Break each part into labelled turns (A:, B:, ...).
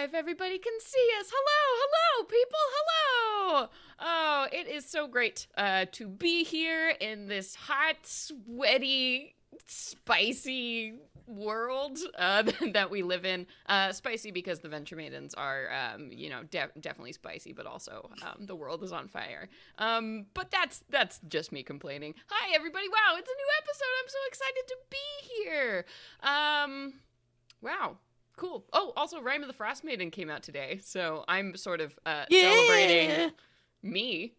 A: if everybody can see us. Hello, people, hello. Oh, it is so great to be here in this hot, sweaty, spicy world that we live in. Spicy because the Venture Maidens are, definitely spicy, but also the world is on fire. But that's just me complaining. Hi, everybody. Wow, it's a new episode. I'm so excited to be here. Wow. Cool. Oh, also, Rime of the Frost Maiden came out today, so I'm sort of celebrating me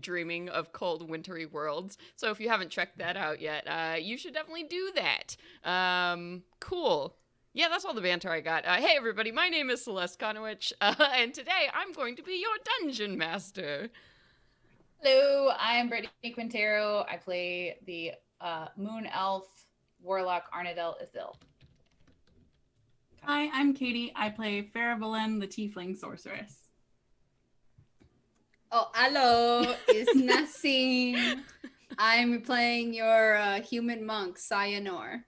A: dreaming of cold, wintry worlds. So if you haven't checked that out yet, you should definitely do that. Cool. Yeah, that's all the banter I got. Hey, everybody, my name is Celeste Konowich, and today I'm going to be your dungeon master.
B: Hello, I'm Brittany Quintero. I play the Moon Elf Warlock Arnadel Ithil.
C: Hi, I'm Katie. I play Faravalin, the Tiefling Sorceress.
D: Oh, hello, it's Nassim. I'm playing your human monk, Sayanor.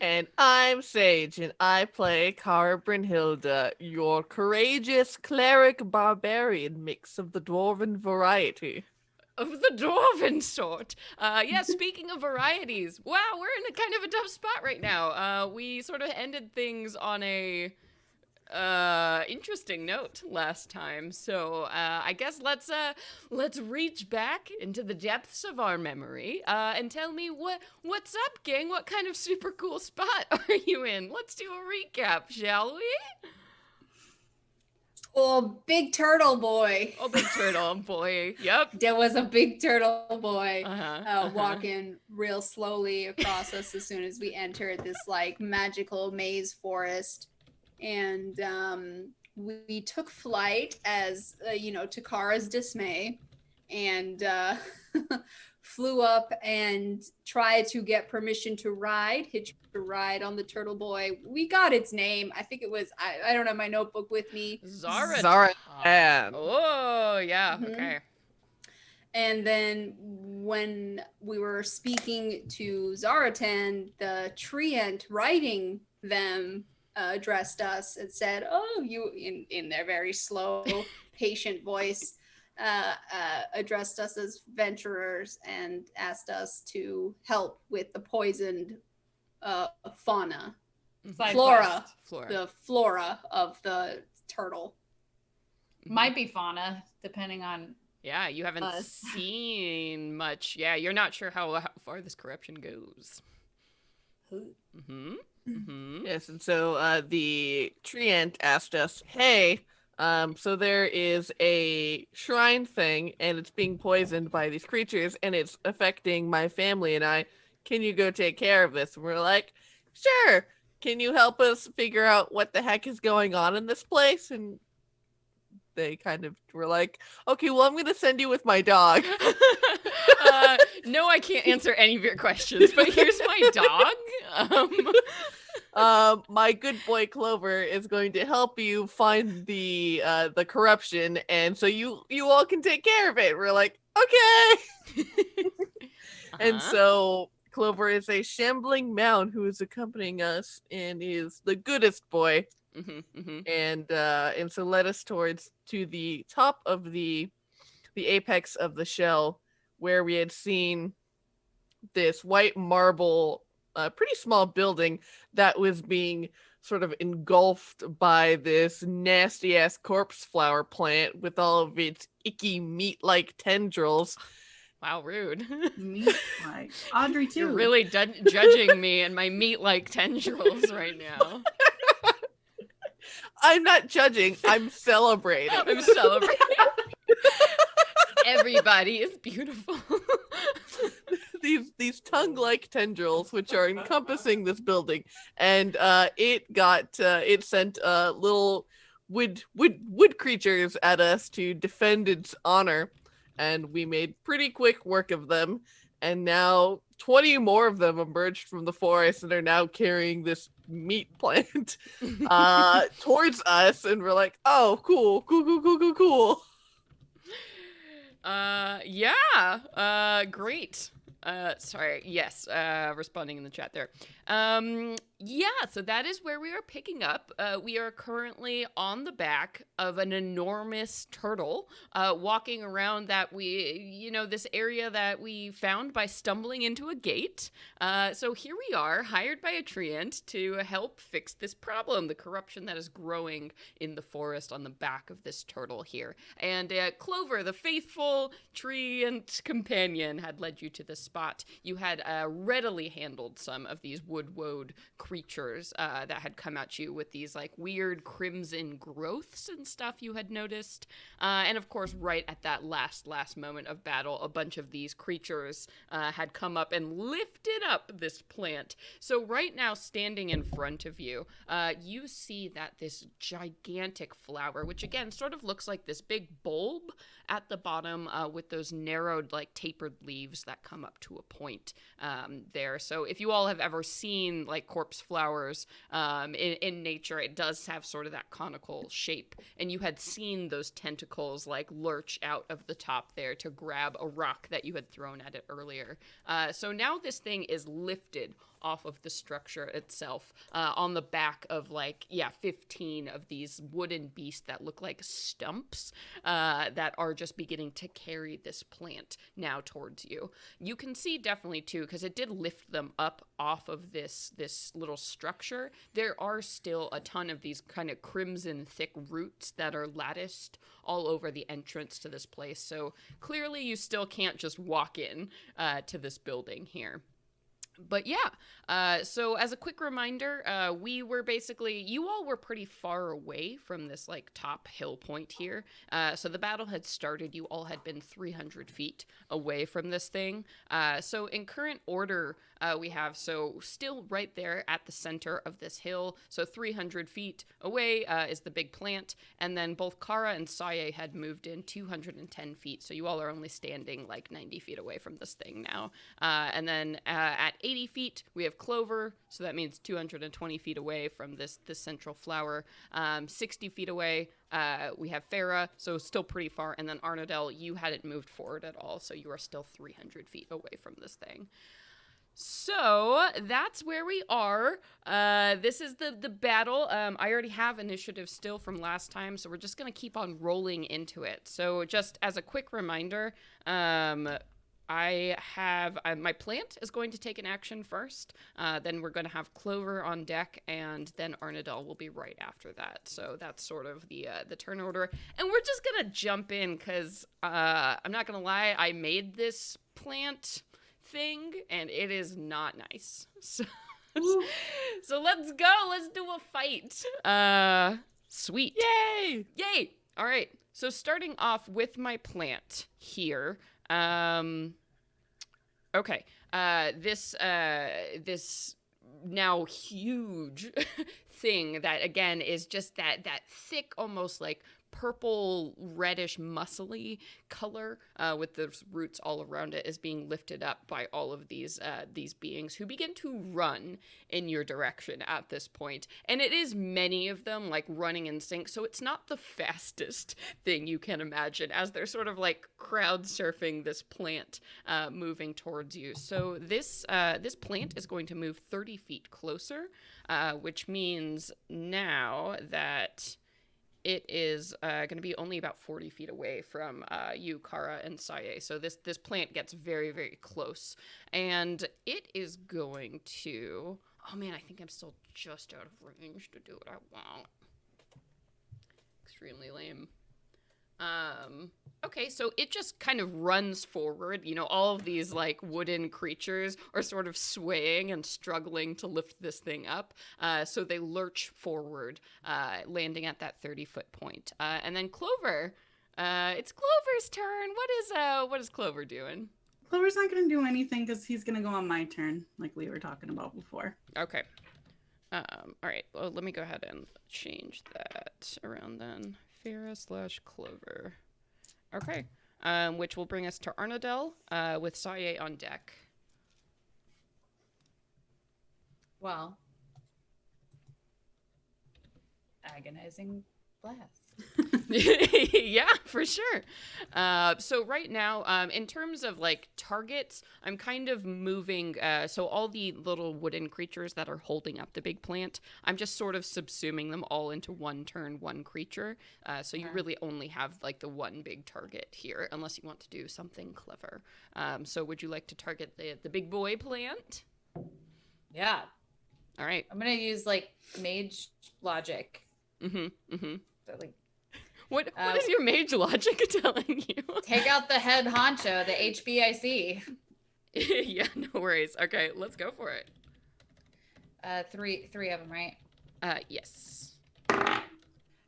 E: And I'm Sage, and I play Cara Brynhilda, your courageous cleric barbarian mix of the dwarven variety.
A: Of the dwarven sort. Yeah, speaking of varieties, wow, we're in a kind of a tough spot right now. We sort of ended things on a interesting note last time, so I guess let's reach back into the depths of our memory and tell me what's up, gang. What kind of super cool spot are you in? Let's do a recap, shall we?
D: Oh, big turtle boy.
A: Oh, big turtle boy. Yep.
D: There was a big turtle boy
A: Uh-huh.
D: walking real slowly across us as soon as we entered this like magical maze forest. And we took flight as, to Kara's dismay, and flew up and tried to get permission to hitch a ride on the turtle boy. We got its name. I think it was, I don't have my notebook with me.
E: Zaratan.
A: Oh, yeah,
D: Mhm.
A: okay.
D: And then when we were speaking to Zaratan, the treant writing them addressed us and said, "Oh, you," in their very slow, patient voice, addressed us as venturers and asked us to help with the poisoned fauna, flora, the flora of the turtle.
B: Might be fauna, depending on.
A: Yeah, you haven't seen much. Yeah, you're not sure how far this corruption goes. Mm-hmm. Mm-hmm.
E: Yes, and so the treant asked us, hey, so there is a shrine thing, and it's being poisoned by these creatures, and it's affecting my family and I. Can you go take care of this? And we're like, sure. Can you help us figure out what the heck is going on in this place? And they kind of were like, okay, well, I'm going to send you with my dog.
A: No, I can't answer any of your questions, but here's my dog.
E: My good boy Clover is going to help you find the corruption, and so you all can take care of it. We're like, okay. And so Clover is a shambling mound who is accompanying us and is the goodest boy.
A: Mm-hmm, mm-hmm.
E: And so led us to the top of the apex of the shell, where we had seen this white marble, pretty small building that was being sort of engulfed by this nasty ass corpse flower plant with all of its icky meat-like tendrils.
A: Wow, rude.
C: Meat-like. Audrey too.
A: You're really judging me and my meat-like tendrils right now.
E: I'm not judging. I'm celebrating.
A: I'm celebrating. Everybody is beautiful.
E: These tongue-like tendrils, which are encompassing this building, and it sent little wood creatures at us to defend its honor, and we made pretty quick work of them. And now 20 more of them emerged from the forest and are now carrying this meat plant towards us, and we're like, oh, cool.
A: Yeah. Great. Sorry. Yes. Responding in the chat there. Yeah. So that is where we are picking up. We are currently on the back of an enormous turtle, walking around this area that we found by stumbling into a gate. So here we are, hired by a treant to help fix this problem, the corruption that is growing in the forest on the back of this turtle here. And Clover, the faithful treant companion, had led you to this spot. You had readily handled some of these wood-woad creatures that had come at you with these like weird crimson growths and stuff you had noticed. And of course, right at that last moment of battle, a bunch of these creatures had come up and lifted up this plant. So right now, standing in front of you, you see that this gigantic flower, which again sort of looks like this big bulb at the bottom with those narrowed, like tapered leaves that come up to a point there. So if you all have ever seen like corpse flowers in nature, it does have sort of that conical shape. And you had seen those tentacles like lurch out of the top there to grab a rock that you had thrown at it earlier. So now this thing is lifted off of the structure itself on the back of 15 of these wooden beasts that look like stumps that are just beginning to carry this plant now towards you. You can see definitely too, because it did lift them up off of this little structure. There are still a ton of these kind of crimson thick roots that are latticed all over the entrance to this place. So clearly you still can't just walk in to this building here. But yeah, so as a quick reminder, you all were pretty far away from this like top hill point here. So the battle had started, you all had been 300 feet away from this thing. So in current order, we have, so still right there at the center of this hill. So 300 feet away is the big plant. And then both Kara and Saye had moved in 210 feet. So you all are only standing like 90 feet away from this thing now. And then at 80 feet, we have Clover, so that means 220 feet away from this central flower. 60 feet away, we have Farah, so still pretty far. And then Arnadel, you hadn't moved forward at all, so you are still 300 feet away from this thing. So that's where we are. This is the battle. I already have initiative still from last time, so we're just going to keep on rolling into it. So just as a quick reminder, I have my plant is going to take an action first. Then we're going to have Clover on deck, and then Arnadel will be right after that. So that's sort of the turn order. And we're just going to jump in because I'm not going to lie, I made this plant thing, and it is not nice. So let's go. Let's do a fight. Sweet.
E: Yay!
A: Yay! All right. So starting off with my plant here. Okay. This now huge thing that again is just that thick, almost like purple reddish muscly color with the roots all around it is being lifted up by all of these beings who begin to run in your direction at this point. And it is many of them like running in sync, so it's not the fastest thing you can imagine as they're sort of like crowd surfing this plant moving towards you. So this plant is going to move 30 feet closer, which means now that it is going to be only about 40 feet away from you, Kara, and Saye. So this plant gets very, very close. And it is going to... Oh, man, I think I'm still just out of range to do what I want. Extremely lame. Okay, so it just kind of runs forward. You know, all of these like wooden creatures are sort of swaying and struggling to lift this thing up. So they lurch forward, landing at that 30-foot point. And then Clover, it's Clover's turn. What is Clover doing?
C: Clover's not going to do anything because he's going to go on my turn, like we were talking about before.
A: Okay. All right. Well, let me go ahead and change that around then. Farah/Clover. Okay. Which will bring us to Arnadel with Saye on deck.
B: Well, agonizing blast.
A: Yeah, for sure. So right now, in terms of like targets, I'm kind of moving. So all the little wooden creatures that are holding up the big plant, I'm just sort of subsuming them all into one turn, one creature. So you really only have like the one big target here, unless you want to do something clever. So would you like to target the big boy plant?
B: Yeah.
A: All right.
B: I'm gonna use like mage logic.
A: Mm-hmm.
B: So, like,
A: What is your mage logic telling you?
B: take out the head honcho, the HBIC.
A: Yeah, no worries. Okay, let's go for it.
B: Three of them, right?
A: Yes.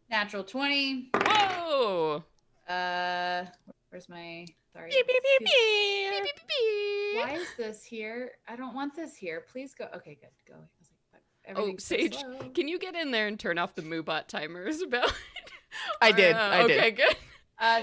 B: Natural 20.
A: Whoa!
B: Where's my? Sorry.
A: Beep, beep, beep,
B: excuse-
A: beep. Beep, beep, beep.
B: Why is this here? I don't want this here. Please go. Okay, good. Go. I was like, but
A: Oh,
B: everything's so
A: Sage,
B: slow.
A: can you get in there and turn off the Moobot timers about?
E: I did. I did.
A: Okay, good.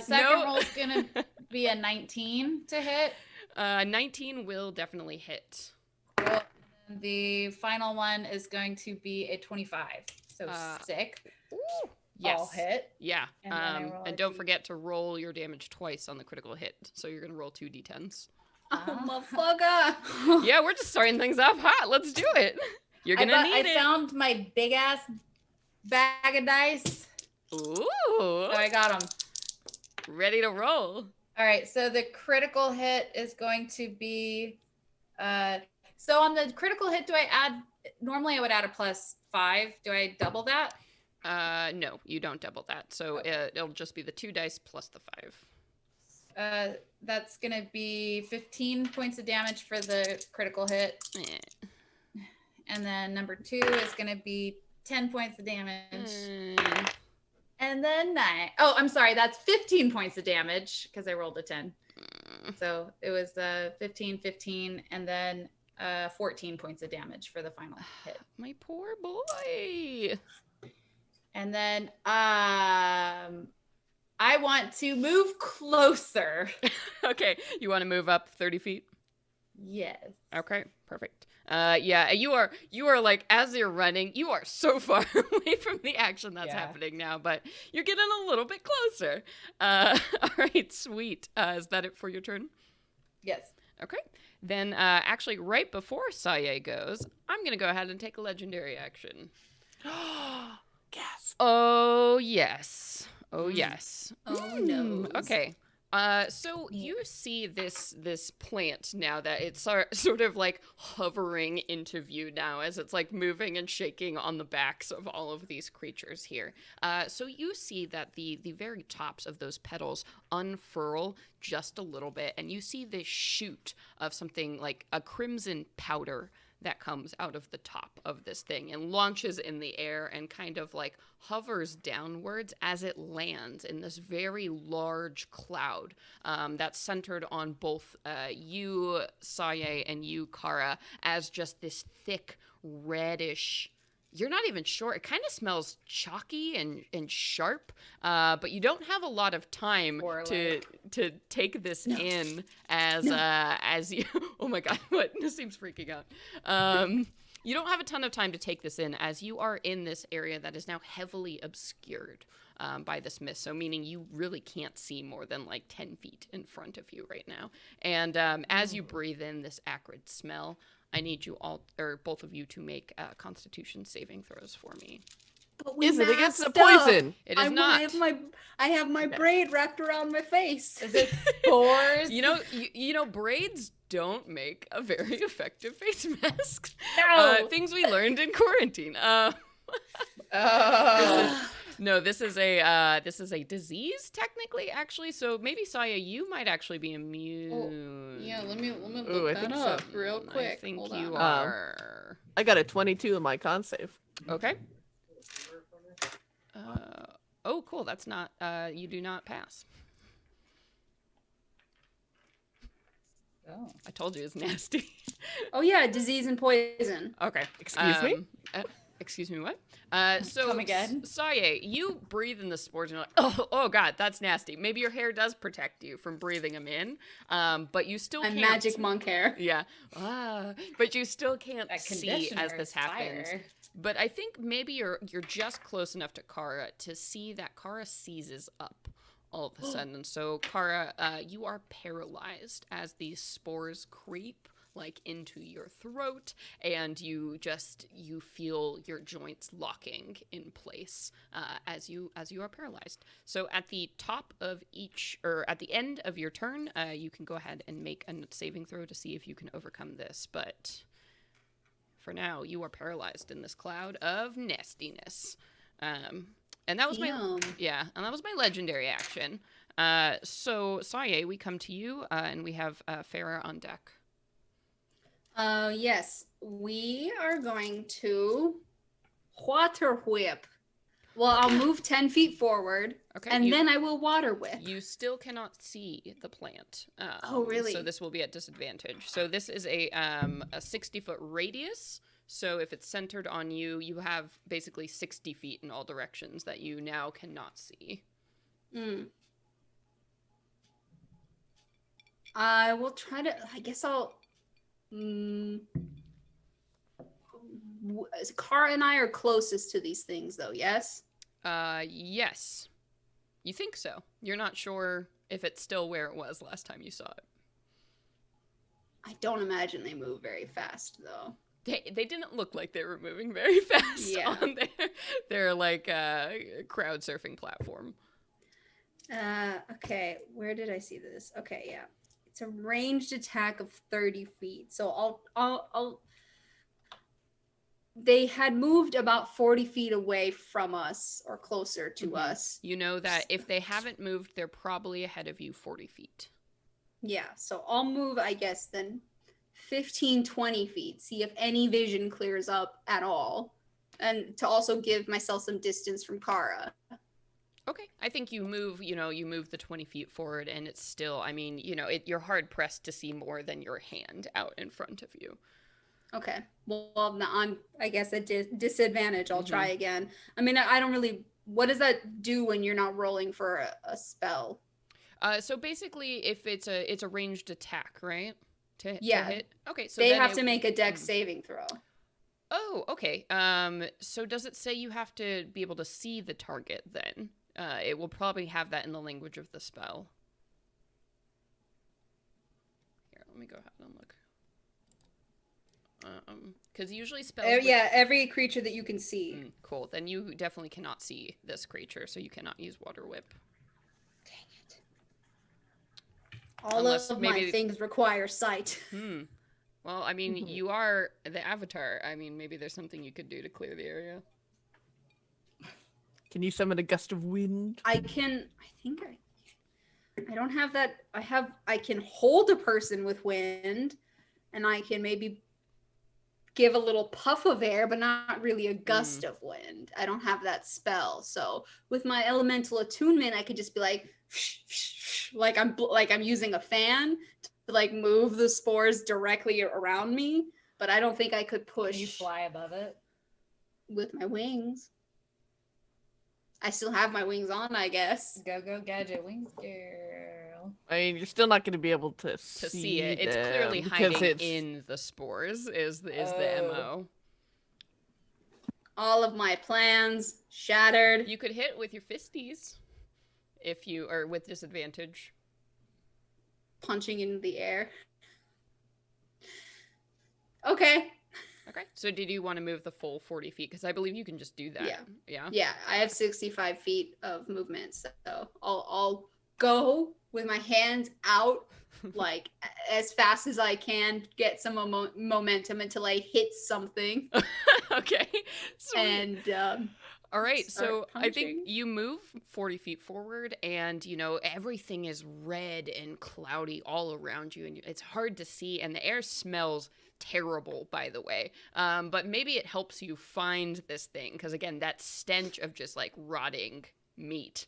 B: Second
A: No.
B: roll's gonna be a 19 to hit.
A: 19 will definitely hit.
B: Cool. And the final one is going to be a 25. So sick.
A: Ooh, yes.
B: All hit.
A: Yeah.
B: And then I roll a
A: And don't
B: D-
A: forget to roll your damage twice on the critical hit. So you're gonna roll 2 d10s.
D: Oh, motherfucker.
A: Yeah, we're just starting things off hot. Let's do it. You're gonna need
B: I
A: it.
B: found my big ass bag of dice.
A: Ooh.
B: So I got them.
A: Ready to roll.
B: All right. So the critical hit is going to be. So on the critical hit, do I add? Normally, I would add a +5. Do I double that?
A: No, you don't double that. So it'll just be the 2 dice plus the 5.
B: That's gonna be 15 points of damage for the critical hit, and then number 2 is gonna be 10 points of damage, and then 9. Oh, I'm sorry, that's 15 points of damage because I rolled a 10. So it was 15, 15, and then 14 points of damage for the final hit.
A: My poor boy.
B: And then I want to move closer.
A: Okay, you want to move up 30 feet?
B: Yes.
A: Okay, perfect. Yeah, you are like, as you're running, you are so far away from the action that's happening now, but you're getting a little bit closer. All right, sweet. Is that it for your turn?
B: Yes.
A: Okay. Then, actually, right before Saye goes, I'm going to go ahead and take a legendary action.
E: Gasp.
A: Oh, yes. Oh, yes.
D: Oh, no.
A: Okay. So you see this plant now that it's sort of like hovering into view now as it's like moving and shaking on the backs of all of these creatures here. So you see that the very tops of those petals unfurl just a little bit, and you see this shoot of something like a crimson powder that comes out of the top of this thing and launches in the air and kind of like hovers downwards as it lands in this very large cloud that's centered on both you, Saye, and you, Kara, as just this thick reddish. You're not even sure. It kind of smells chalky and sharp, but you don't have a lot of time to take this in as you. Oh my god, what? Nasim's freaking out. You don't have a ton of time to take this in as you are in this area that is now heavily obscured by this mist. So meaning you really can't see more than like 10 feet in front of you right now. And as you breathe in this acrid smell, I need you all, or both of you, to make Constitution saving throws for me.
D: But we
E: Is it against the
D: masked up.
E: poison?
A: It is not.
D: I have my braid wrapped around my face.
B: Is it spores?
A: You know, braids don't make a very effective face mask.
B: No.
A: Things we learned in quarantine. No, this is a disease technically, actually. So maybe Saya, you might actually be immune.
D: Yeah, let me look
E: Ooh, I
D: that
E: think
D: up
E: so.
D: real quick.
A: I think
D: Hold
A: you
D: on.
A: are.
E: I got a 22 in my con save.
A: Okay. Oh, cool. That's not. You do not pass.
B: Oh.
A: I told you it's nasty.
D: Oh yeah, disease and poison.
A: Okay.
E: Excuse me?
A: Excuse me, what? So,
B: Come again?
A: Saye, you breathe in the spores and you're like, oh god, that's nasty. Maybe your hair does protect you from breathing them in, but you still
D: My
A: can't.
D: magic monk hair.
A: Yeah. But you still can't
B: That
A: see
B: conditioner
A: as this
B: is
A: happens.
B: fire.
A: But I think maybe you're just close enough to Kara to see that Kara seizes up all of a sudden. So Kara, you are paralyzed as these spores creep like into your throat, and you feel your joints locking in place as you are paralyzed. So at the top of at the end of your turn, you can go ahead and make a saving throw to see if you can overcome this. But for now, you are paralyzed in this cloud of nastiness. And that was and that was my legendary action. So Saye, we come to you, and we have Farah on deck.
D: Yes, we are going to water whip. Well, I'll move 10 feet forward,
A: Okay,
D: and then I will water whip.
A: You still cannot see the plant.
D: Oh, really?
A: So this will be at disadvantage. So this is a 60-foot radius. So if it's centered on you, you have basically 60 feet in all directions that you now cannot see.
D: I will try to, I guess I'll... Kara and I are closest to these things, though, yes?
A: Yes. You think so. You're not sure if it's still where it was last time you saw it.
D: I don't imagine they move very fast, though.
A: They didn't look like they were moving very fast on their like crowd surfing platform.
D: Okay, where did I see this? Okay, yeah. It's a ranged attack of 30 feet. So I'll they had moved about 40 feet away from us or closer to us.
A: You know that if they haven't moved, they're probably ahead of you 40 feet.
D: Yeah, so I'll move, I guess, then 15, 20 feet, see if any vision clears up at all, and to also give myself some distance from Kara.
A: Okay, I think you move the 20 feet forward, and it's still, I mean, you're hard pressed to see more than your hand out in front of you.
D: Okay, well, now I'm, I guess, at disadvantage. I'll try again. I mean, I don't really, what does that do when you're not rolling for a spell?
A: So basically, if it's a ranged attack, right? To hit? Okay, so
D: they have to make a dex saving throw.
A: Oh, okay. So does it say you have to be able to see the target then? It will probably have that in the language of the spell. Here, let me go ahead and look. Because usually spells...
D: every creature that you can see.
A: Cool. Then you definitely cannot see this creature, so you cannot use Water Whip.
D: Dang it. All of my things require sight.
A: Well, I mean, you are the avatar. I mean, maybe there's something you could do to clear the area.
E: Can you summon a gust of wind?
D: I don't have that. I can hold a person with wind, and I can maybe give a little puff of air, but not really a gust of wind. I don't have that spell. So with my elemental attunement, I could just be like, like I'm using a fan to like move the spores directly around me. But I don't think I could push.
F: Can you fly above it
D: with my wings? I still have my wings on, I guess.
F: Go gadget wings, girl.
E: I mean, you're still not going to be able to
A: see it. It's clearly hiding in the spores. Is the MO.
D: All of my plans shattered.
A: You could hit with your fisties, if you are with disadvantage.
D: Punching in the air. Okay.
A: Okay. So did you want to move the full 40 feet? Because I believe you can just do that.
D: Yeah. Yeah. I have 65 feet of movement, so I'll go with my hands out, like as fast as I can, get some momentum until I hit something.
A: Okay. Sweet.
D: And
A: all right, so
D: punching.
A: I think you move 40 feet forward, and everything is red and cloudy all around you, and it's hard to see, and the air smells terrible, by the way. But maybe it helps you find this thing, because again, that stench of just like rotting meat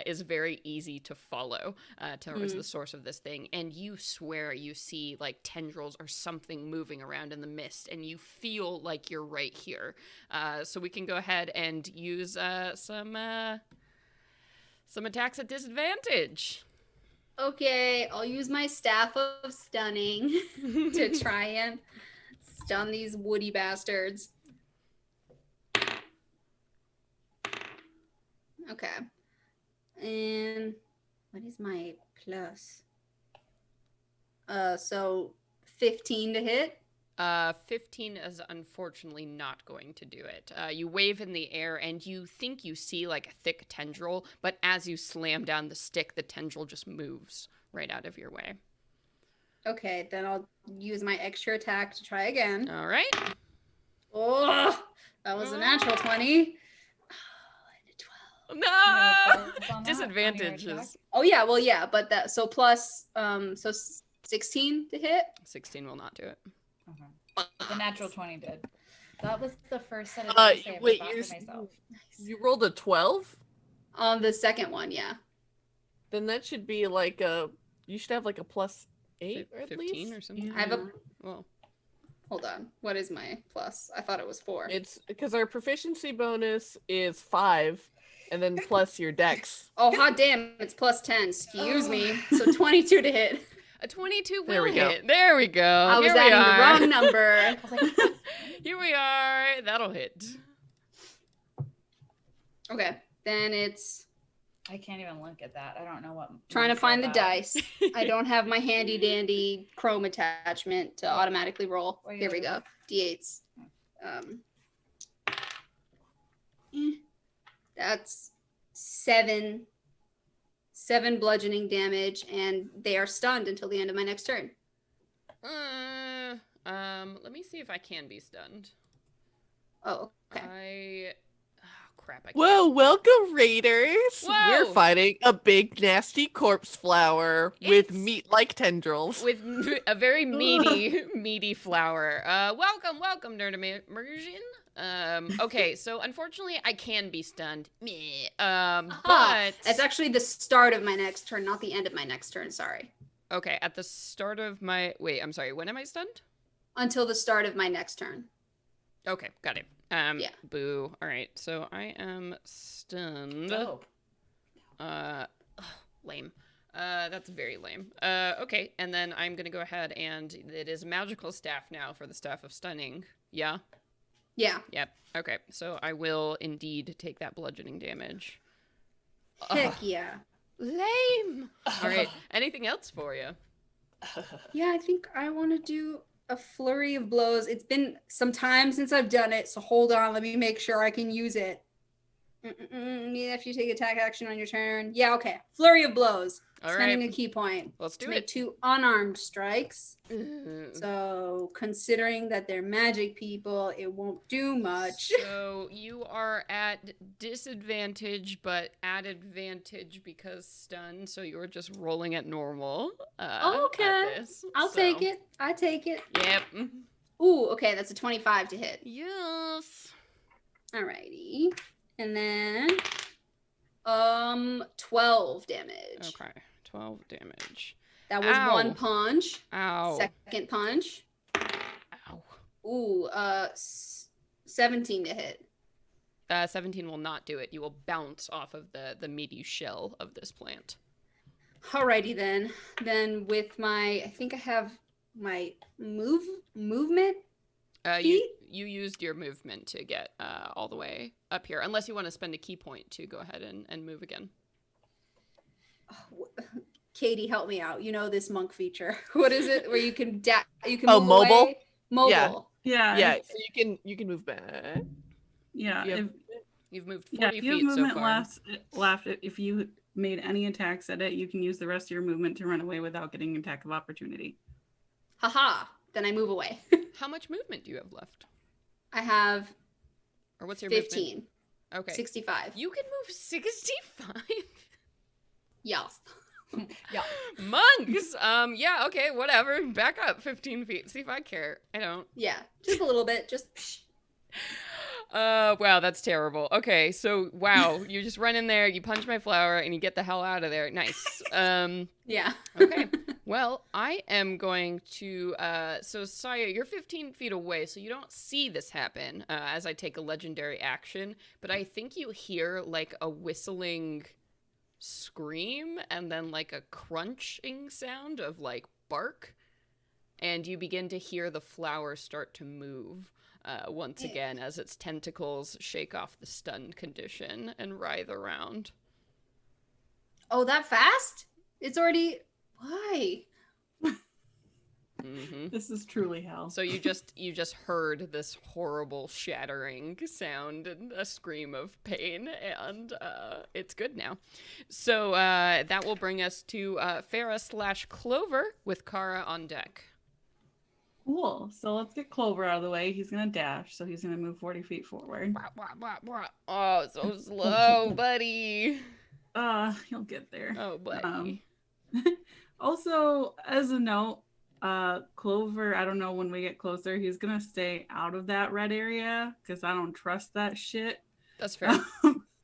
A: is very easy to follow towards the source of this thing, and you swear you see like tendrils or something moving around in the mist, and you feel like you're right here. So we can go ahead and use some attacks at disadvantage.
D: Okay, I'll use my staff of stunning to try and stun these woody bastards. Okay. And what is my plus? So 15 to hit.
A: 15 is unfortunately not going to do it. You wave in the air and you think you see like a thick tendril, but as you slam down the stick, the tendril just moves right out of your way.
D: Okay, then I'll use my extra attack to try again.
A: All right.
D: Oh, that was a natural 20. Oh,
A: No!
F: plus on that, on your
A: Disadvantages.
F: attack?
D: Oh yeah, well yeah, but that so plus 16 to hit.
A: 16 will not do it.
F: Okay. The natural 20 did. That was the first set of
E: Uh,
F: dice I ever
E: wait,
F: got for myself.
E: You rolled a 12?
D: On the second one, yeah.
E: Then that should be like you should have like a plus 8 or at
A: 15
E: least.
A: or something?
C: Yeah.
D: I have a
A: Well,
D: hold on. What is my plus? I thought it was 4.
E: It's because our proficiency bonus is 5, and then plus your dex.
D: Oh hot damn, it's plus 10. Excuse me. So 22 to hit.
A: a 22
E: There
A: will
E: we go.
A: hit. There we go.
D: I was
A: Here we
D: adding the
A: are.
D: wrong number.
F: I was like,
A: Here we are. That'll hit.
D: Okay, then it's
F: I can't even look at that. I don't know what.
D: trying to
F: monster
D: find the
F: that-
D: dice. I don't have my handy dandy Chrome attachment to automatically roll.
F: Where you
D: Here we
F: at?
D: go. D8s. That's 7 bludgeoning damage, and they are stunned until the end of my next turn.
A: Let me see if I can be stunned.
D: Oh, okay.
A: Crap, I can't.
E: Whoa, welcome Raiders!
A: Whoa!
E: We're fighting a big nasty corpse flower with
A: It's-
E: meat-like tendrils.
A: With a very meaty flower. Welcome, nerd immersion. Okay, so unfortunately I can be stunned. Meh. But
D: It's actually the start of my next turn, not the end of my next turn. Sorry.
A: okay, at the start of my I'm sorry, when am I stunned?
D: Until the start of my next turn.
A: Okay, got it.
D: Yeah.
A: Boo. All right, so I am stunned.
F: Oh.
A: Lame. That's very lame. Okay, and then I'm gonna go ahead and it is magical staff now for the staff of stunning. Yeah.
D: Yeah.
A: Yep. Okay, so I will indeed take that bludgeoning damage.
D: Heck
A: Ugh,
D: yeah.
A: lame. All right. Anything else for you?
D: Yeah, I think I want to do a flurry of blows. It's been some time since I've done it, so hold on. Let me make sure I can use it. Yeah, if you take attack action on your turn. Yeah, okay. Flurry of blows.
A: All
D: Spending
A: right.
D: a key point
A: Let's
D: to
A: do
D: make
A: it.
D: 2 unarmed strikes.
A: So,
D: So, considering that they're magic people, it won't do much.
A: so you are at disadvantage, but at advantage because stunned. So you're just rolling at normal. At
D: Okay.
A: this,
D: I'll
A: so-
D: take it. I take it.
A: Yep.
D: Ooh, okay, that's a 25 to hit.
A: Yes.
D: Alrighty. And then 12 damage.
A: Okay. 12 damage.
D: That was
A: Ow.
D: 1 punch.
A: Ow.
D: Second punch.
A: Ow.
D: Ooh, 17 to hit.
A: 17 will not do it. You will bounce off of the meaty shell of this plant.
D: Alrighty then. Then with my, I think I have my movement.
A: You used your movement to get all the way up here, unless you want to spend a key point to go ahead and move again.
D: Katie, help me out. You know this monk feature. What is it where you can you can
E: Oh,
D: move
E: mobile?
D: away? Mobile.
C: Yeah.
E: Yeah,
C: if-
E: so you can move back.
C: Yeah.
E: You have-
A: You've moved
C: Yeah,
A: 40
C: if you have
A: feet so
C: movement
A: far.
C: left, if you made any attacks at it, you can use the rest of your movement to run away without getting an attack of opportunity.
D: Haha. Then I move away.
A: How much movement do you have left?
D: I have
A: Or what's your
D: 15.
A: movement? Okay.
D: 65.
A: You can move 65?
D: Yes.
F: Yeah.
A: Monks! Yeah, okay, whatever. Back up 15 feet. See if I care. I don't.
D: Yeah. Just a little bit. Just.
A: Wow, that's terrible. Okay, so, wow, you just run in there, you punch my flower, and you get the hell out of there. Nice.
D: Yeah.
A: Okay. Well, I am going to, so Saya, you're 15 feet away, so you don't see this happen as I take a legendary action, but I think you hear, like, a whistling scream and then, like, a crunching sound of, like, bark, and you begin to hear the flower start to move. once again as its tentacles shake off the stunned condition and writhe around.
D: Oh, that fast? It's already. Why?
A: Mm-hmm.
C: This is truly hell.
A: So you just heard this horrible shattering sound and a scream of pain, and it's good now. So that will bring us to Farah/Clover with Kara on deck.
C: Cool. So let's get Clover out of the way. He's gonna dash, so he's gonna move 40 feet forward.
A: Oh, so slow, buddy.
C: He'll get there.
A: Oh, buddy.
C: Also, as a note, Clover, I don't know when we get closer, he's gonna stay out of that red area because I don't trust that shit.
A: That's fair.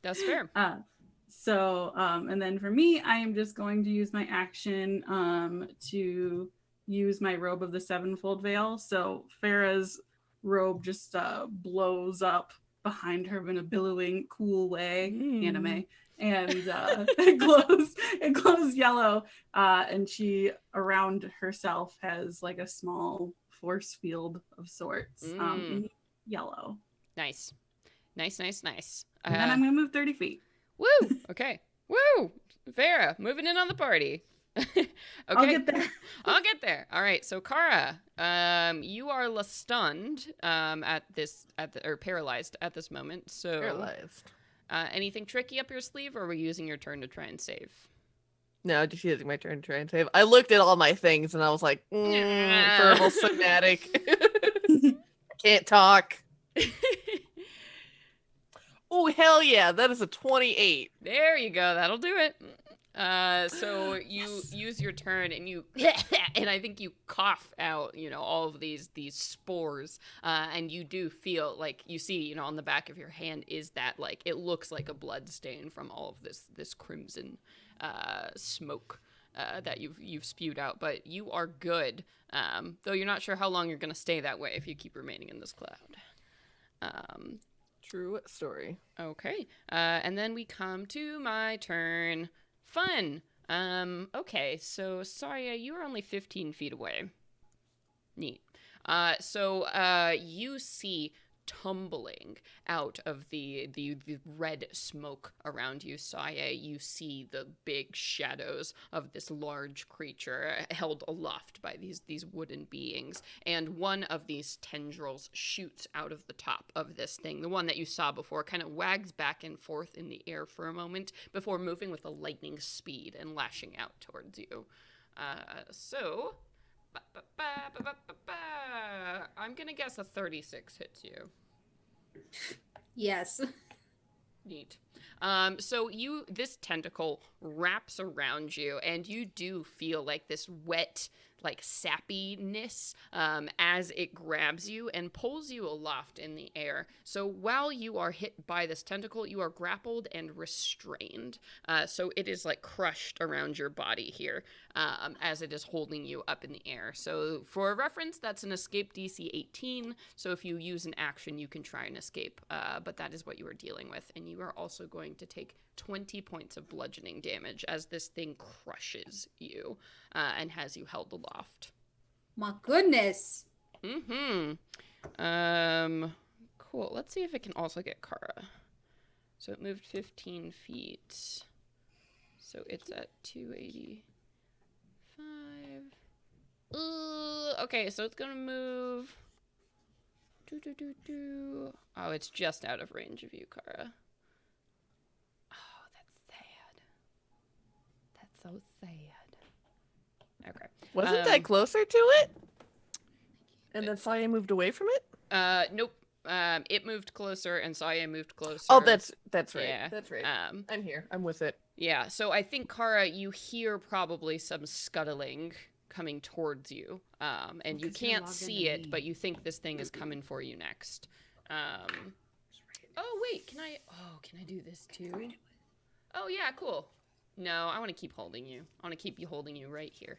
A: That's fair.
C: And then for me, I am just going to use my action to use my robe of the sevenfold veil. So Farah's robe just blows up behind her in a billowing, cool way, anime. And it glows yellow, and she around herself has like a small force field of sorts in yellow.
A: Nice. And
C: then I'm gonna move 30 feet.
A: Woo! Okay. Woo! Farah, moving in on the party. Okay.
C: I'll get there.
A: I'll get there. All right. So Kara, you are stunned or paralyzed at this moment. So
E: Paralyzed.
A: Anything tricky up your sleeve, or are we using your turn to try and save?
E: No, just using my turn to try and save. I looked at all my things and I was like, verbal somatic. I can't talk. Oh, hell yeah. That is a 28.
A: There you go. That'll do it. So you use your turn and you and I think you cough out, all of these spores, and you do feel like you see, on the back of your hand is that like it looks like a blood stain from all of this crimson smoke that you've spewed out, but you are good. Though you're not sure how long you're gonna stay that way if you keep remaining in this cloud.
E: True story.
A: Okay. And then we come to my turn. Fun. Okay, so Saya, you are only 15 feet away. Neat. So you see tumbling out of the red smoke around you, Saya. You see the big shadows of this large creature held aloft by these wooden beings, and one of these tendrils shoots out of the top of this thing. The one that you saw before kind of wags back and forth in the air for a moment before moving with a lightning speed and lashing out towards you. I'm gonna guess a 36 hits you.
D: Yes.
A: Neat. So this tentacle wraps around you, and you do feel like this wet, like sappiness, as it grabs you and pulls you aloft in the air. So while you are hit by this tentacle, you are grappled and restrained. So it is like crushed around your body here, as it is holding you up in the air. So for reference, that's an escape DC 18. So if you use an action, you can try and escape. But that is what you are dealing with. And you are also going to take 20 points of bludgeoning damage as this thing crushes you and has you held aloft.
D: My goodness.
A: Cool. Let's see if it can also get Kara. So it moved 15 feet. So it's at 285. Okay, so it's gonna move. Oh, it's just out of range of you, Kara. Oh, that's sad. That's so sad. Okay.
E: Wasn't that closer to it? And then Saya moved away from it?
A: Nope. It moved closer and Saya moved closer.
E: Oh, that's right.
A: Yeah.
E: That's right. I'm here. I'm with it.
A: Yeah, so I think, Kara, you hear probably some scuttling coming towards you, and you can't see it, but you think this thing is coming for you next. Oh, wait, can I do this too? Oh, yeah, cool. No, I want to keep holding you. I want to keep you holding you right here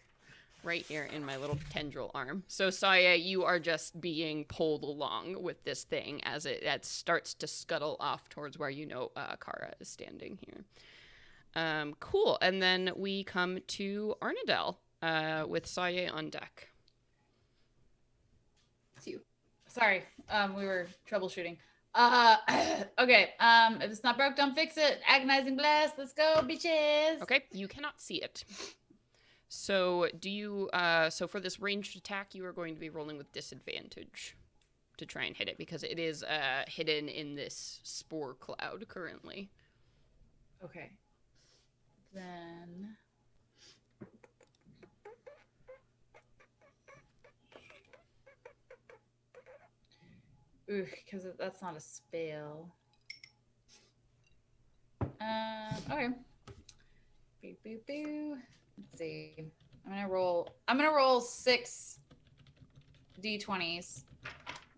A: in my little tendril arm. So, Saya, you are just being pulled along with this thing as it starts to scuttle off towards where Kara is standing here. Cool. And then we come to Arnadel with Saya on deck.
D: It's you.
F: Sorry, we were troubleshooting. Okay, if it's not broke, don't fix it. Agonizing blast, let's go, bitches.
A: Okay, you cannot see it. So do you, so for this ranged attack, you are going to be rolling with disadvantage to try and hit it because it is hidden in this spore cloud currently.
F: Okay. Then... Ooh, because that's not a spell. Okay. Boo, boo, boo. Let's see. I'm gonna roll 6 d20s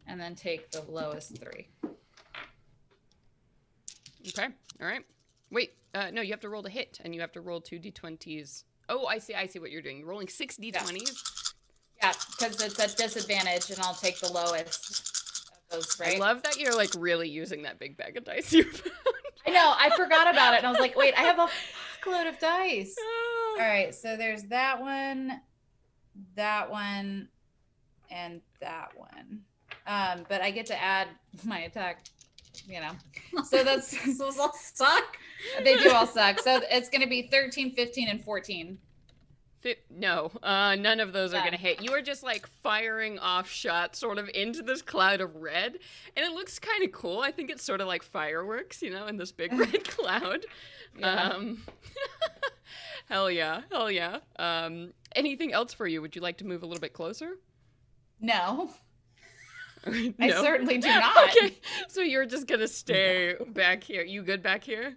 F: and then take the lowest 3.
A: Okay, all right. Wait, no, you have to roll to hit, and you have to roll 2 d20s. Oh, I see what you're doing. You're rolling 6 d20s.
F: Yeah, because it's at disadvantage, and I'll take the lowest of those, right?
A: I love that you're, like, really using that big bag of dice you found.
F: I know, I forgot about it, and I was like, wait, I have a fuckload of dice. All right, so there's that one, and that one. But I get to add my attack, you know. So that's
D: Those all suck.
F: they do all suck. So it's gonna be 13, 15, and 14.
A: No, none of those are
F: Done.
A: gonna hit. You are just like firing off shots sort of into this cloud of red, and it looks kind of cool. I think it's sort of like fireworks, you know, in this big red cloud.
F: Yeah.
A: Hell yeah, hell yeah. Anything else for you? Would you like to move a little bit closer?
F: No,
A: No?
F: I certainly do not.
A: Okay, so you're just gonna stay back here. You good back here?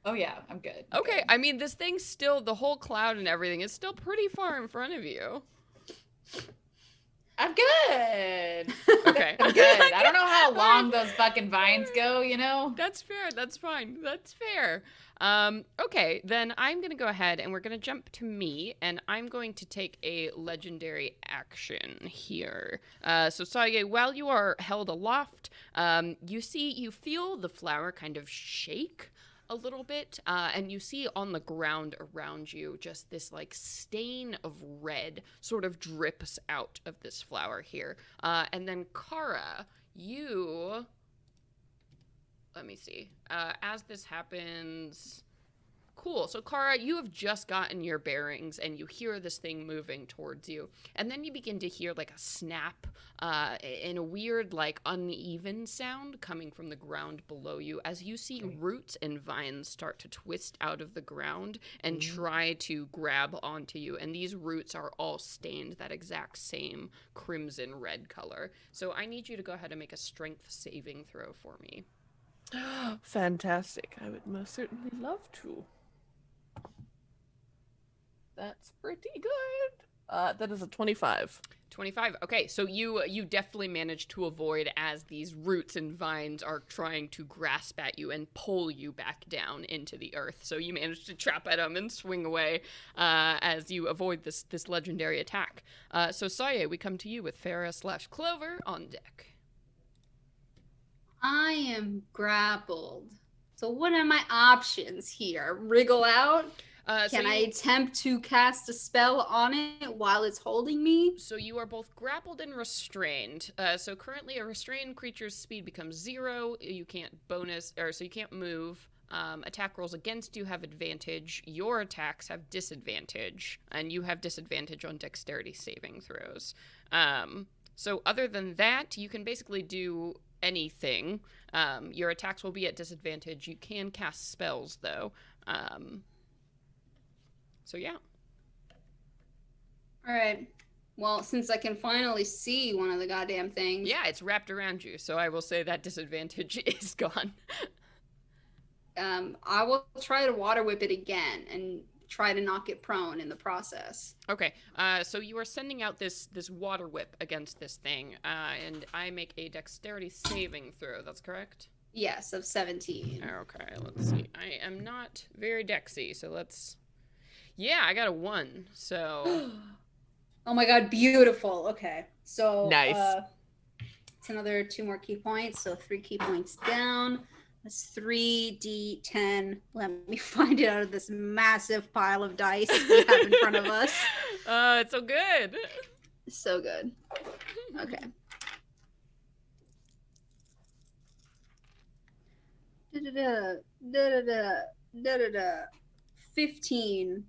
F: Oh yeah, I'm good.
A: Okay, I mean, this thing's still, the whole cloud and everything is still pretty far in front of you.
F: I'm good.
A: Okay.
F: I'm good. I don't know how long those fucking vines go, you know?
A: That's fair. That's fine. That's fair. Okay, then I'm going to go ahead and we're going to jump to me, and I'm going to take a legendary action here. So, Saye, while you are held aloft, you feel the flower kind of shake a little bit, and you see on the ground around you just this like stain of red sort of drips out of this flower here. And then Kara, let me see, as this happens, cool. So Kara, you have just gotten your bearings and you hear this thing moving towards you. And then you begin to hear like a snap and a weird like uneven sound coming from the ground below you as you see roots and vines start to twist out of the ground and try to grab onto you. And these roots are all stained that exact same crimson red color. So I need you to go ahead and make a strength saving throw for me.
E: Fantastic. I would most certainly love to. That's pretty good. That is a 25.
A: 25. Okay, so you definitely managed to avoid as these roots and vines are trying to grasp at you and pull you back down into the earth. So you managed to trap at them and swing away as you avoid this legendary attack. So Saye, we come to you with Farah/Clover on deck.
D: I am grappled. So what are my options here? Wriggle out? Can I attempt to cast a spell on it while it's holding me?
A: So you are both grappled and restrained. So currently a restrained creature's speed becomes 0. You can't so you can't move. Attack rolls against you have advantage. Your attacks have disadvantage. And you have disadvantage on dexterity saving throws. So other than that, you can basically do anything. Your attacks will be at disadvantage. You can cast spells, though. So yeah.
D: All right. Well, since I can finally see one of the goddamn things.
A: Yeah, it's wrapped around you, so I will say that disadvantage is gone.
D: I will try to water whip it again and try to knock it prone in the process.
A: Okay, so you are sending out this water whip against this thing, and I make a dexterity saving throw. That's correct?
D: Yes, of 17.
A: Okay, let's see. I am not very dexy, so let's... Yeah, I got a 1, so...
D: Oh my god, beautiful. Okay, so...
E: Nice.
D: It's another 2 more key points, so 3 key points down. That's 3d10. Let me find it out of this massive pile of dice we have in front of us.
A: It's so good.
D: So good. Okay. Da-da-da, da-da-da, da-da-da. 15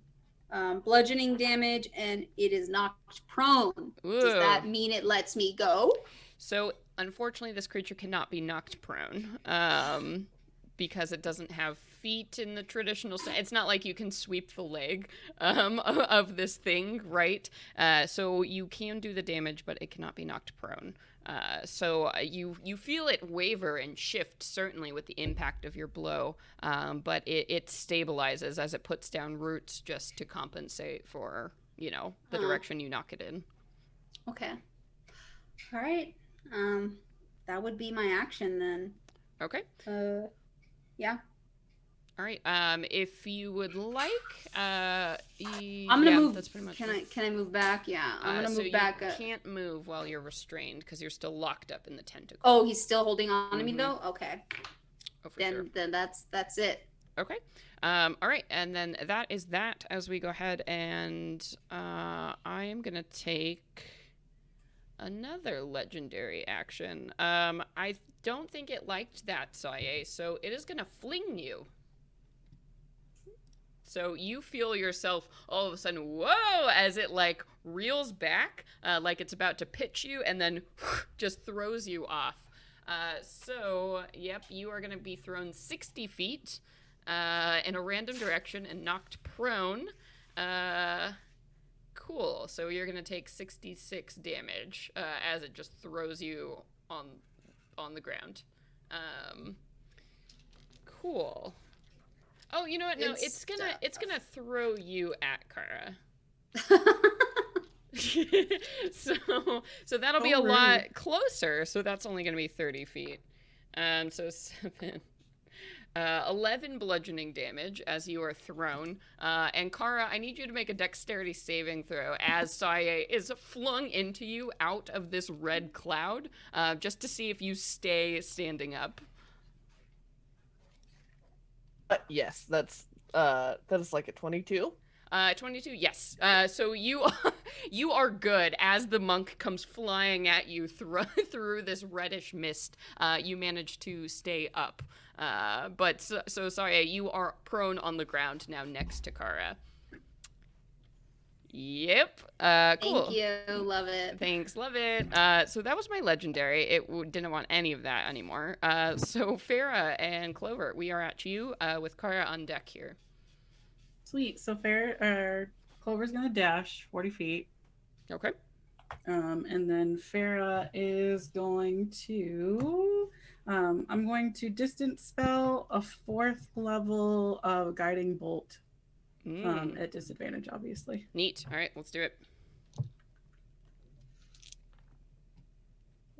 D: bludgeoning damage, and it is knocked prone. Does that
A: Ooh.
D: mean it lets me go?
A: So, unfortunately, this creature cannot be knocked prone because it doesn't have feet in the traditional sense. It's not like you can sweep the leg of this thing, right? So you can do the damage, but it cannot be knocked prone. So you feel it waver and shift, certainly with the impact of your blow, but it stabilizes as it puts down roots just to compensate for, the direction you knock it in.
D: Okay. All right. That would be my action then.
A: Okay.
D: Yeah.
A: All right. If you would like,
D: I'm gonna move.
A: That's pretty much.
D: Can I move back? Yeah, I'm gonna
A: so
D: move back.
A: You can't move while you're restrained because you're still locked up in the tentacle.
D: Oh, he's still holding on to me though. Okay.
A: Oh, for sure.
D: Then that's it.
A: Okay. All right, and then that is that. As we go ahead and I am gonna take another legendary action. I don't think it liked that, Saye, so it is gonna fling you. So you feel yourself all of a sudden, whoa, as it like reels back, like it's about to pitch you, and then just throws you off. So, yep, you are going to be thrown 60 feet in a random direction and knocked prone. Cool. So you're going to take 66 damage as it just throws you on the ground. Cool. Oh, you know what? No, it's gonna throw you at Kara. so that'll be a lot closer. So that's only gonna be 30 feet. So 11 bludgeoning damage as you are thrown. And Kara, I need you to make a dexterity saving throw as Saye is flung into you out of this red cloud, just to see if you stay standing up.
E: Yes, that is like a 22.
A: 22, yes. So you are good as the monk comes flying at you through this reddish mist. You manage to stay up. But so sorry, you are prone on the ground now next to Kara. Yep. Cool.
D: Thank you. Love it.
A: Thanks. Love it. So that was my legendary. It didn't want any of that anymore. So Farah and Clover, we are at you with Kara on deck here.
C: Sweet. So Clover's gonna dash 40 feet.
A: Okay.
C: And then Farah is going to I'm going to distance spell a 4th level of guiding bolt. At disadvantage, obviously.
A: Neat. All right, let's do it.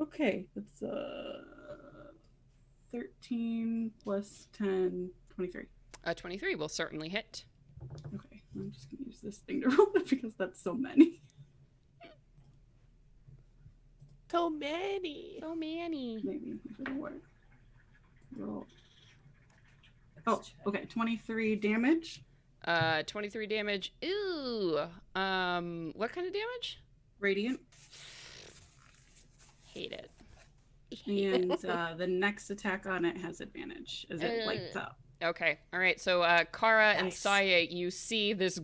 C: Okay, it's 13 plus 10, 23.
A: 23 will certainly hit.
C: Okay, I'm just gonna use this thing to roll it because that's so many.
E: So many.
C: Maybe if it'll work. Roll. Oh, okay, 23 damage.
A: 23 damage. Ooh. What kind of damage?
C: Radiant.
A: Hate it.
C: And the next attack on it has advantage as it lights up.
A: Okay. All right. So Kara and Saye, you see this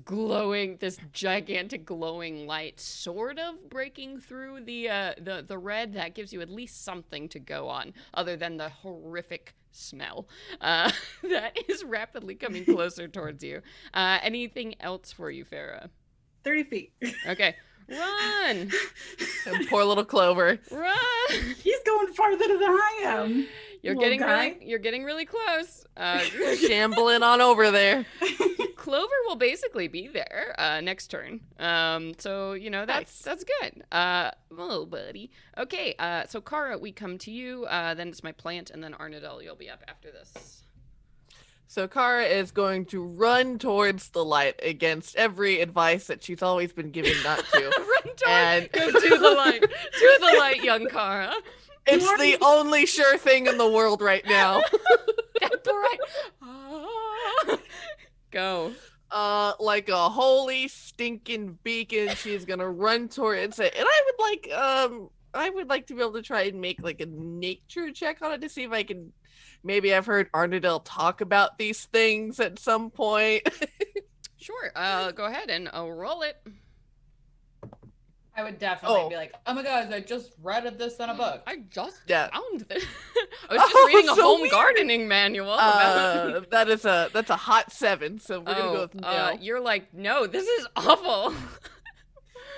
A: gigantic glowing light sort of breaking through the red. That gives you at least something to go on other than the horrific smell that is rapidly coming closer towards you. Anything else for you, Farah?
C: 30 feet.
A: Okay. Run!
E: And poor little Clover.
A: Run!
C: He's going farther than I am.
A: You're getting really close.
E: Shambling on over there.
A: Clover will basically be there next turn. So that's good. Well, buddy. Okay. So Kara, we come to you. Then it's my plant, and then Arnadel, you'll be up after this.
E: So Kara is going to run towards the light against every advice that she's always been given not to.
A: Go to the light. To the light, young Kara.
E: It's the only sure thing in the world right now.
A: That's right. Go.
E: Like a holy stinking beacon, she's gonna run towards it, and I would like to be able to try and make like a nature check on it to see if I can Maybe I've heard Arnadell talk about these things at some point.
A: Sure. Go ahead and roll it.
F: I would definitely
E: Oh.
F: be like, oh my god, I just read this in a book.
A: I just
E: Yeah.
A: found this. I was just reading a
E: so
A: home
E: weird.
A: gardening manual about.
E: that's a hot 7, so we're gonna go with no.
A: You're like, no, this is awful.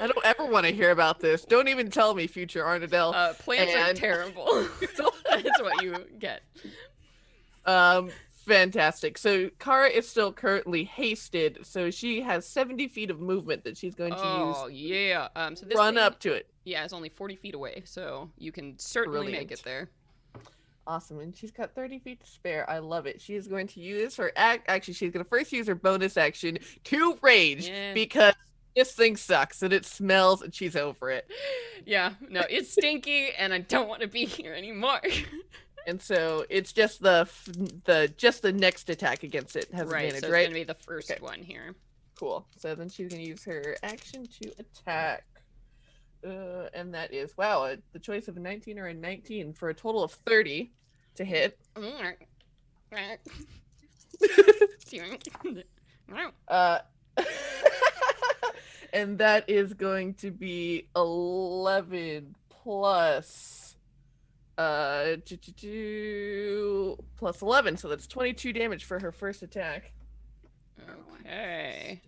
E: I don't ever want to hear about this. Don't even tell me, future Arnadell.
A: Plants are
E: And-
A: terrible. That's what you get.
E: Fantastic. So Kara is still currently hasted, so she has 70 feet of movement that she's going to
A: Oh,
E: use.
A: yeah. So this
E: Run
A: thing,
E: up to it.
A: Yeah, it's only 40 feet away, so you can certainly make
E: Brilliant.
A: it there.
E: Awesome, and she's got 30 feet to spare. I love it. She is going to use her actually, she's going to first use her bonus action to rage
A: Yeah.
E: because this thing sucks and it smells and she's over it.
A: Yeah, no, it's stinky, and I don't want to be here anymore.
E: And so it's just the next attack against it has
A: Right,
E: advantage,
A: so it's
E: right?
A: gonna be the first
E: Okay.
A: one here.
E: Cool. So then she's going to use her action to attack. And that is, wow, the choice of a 19 or a 19 for a total of 30 to hit. And that is going to be 11 plus plus 11, so that's 22 damage for her first attack.
A: Okay.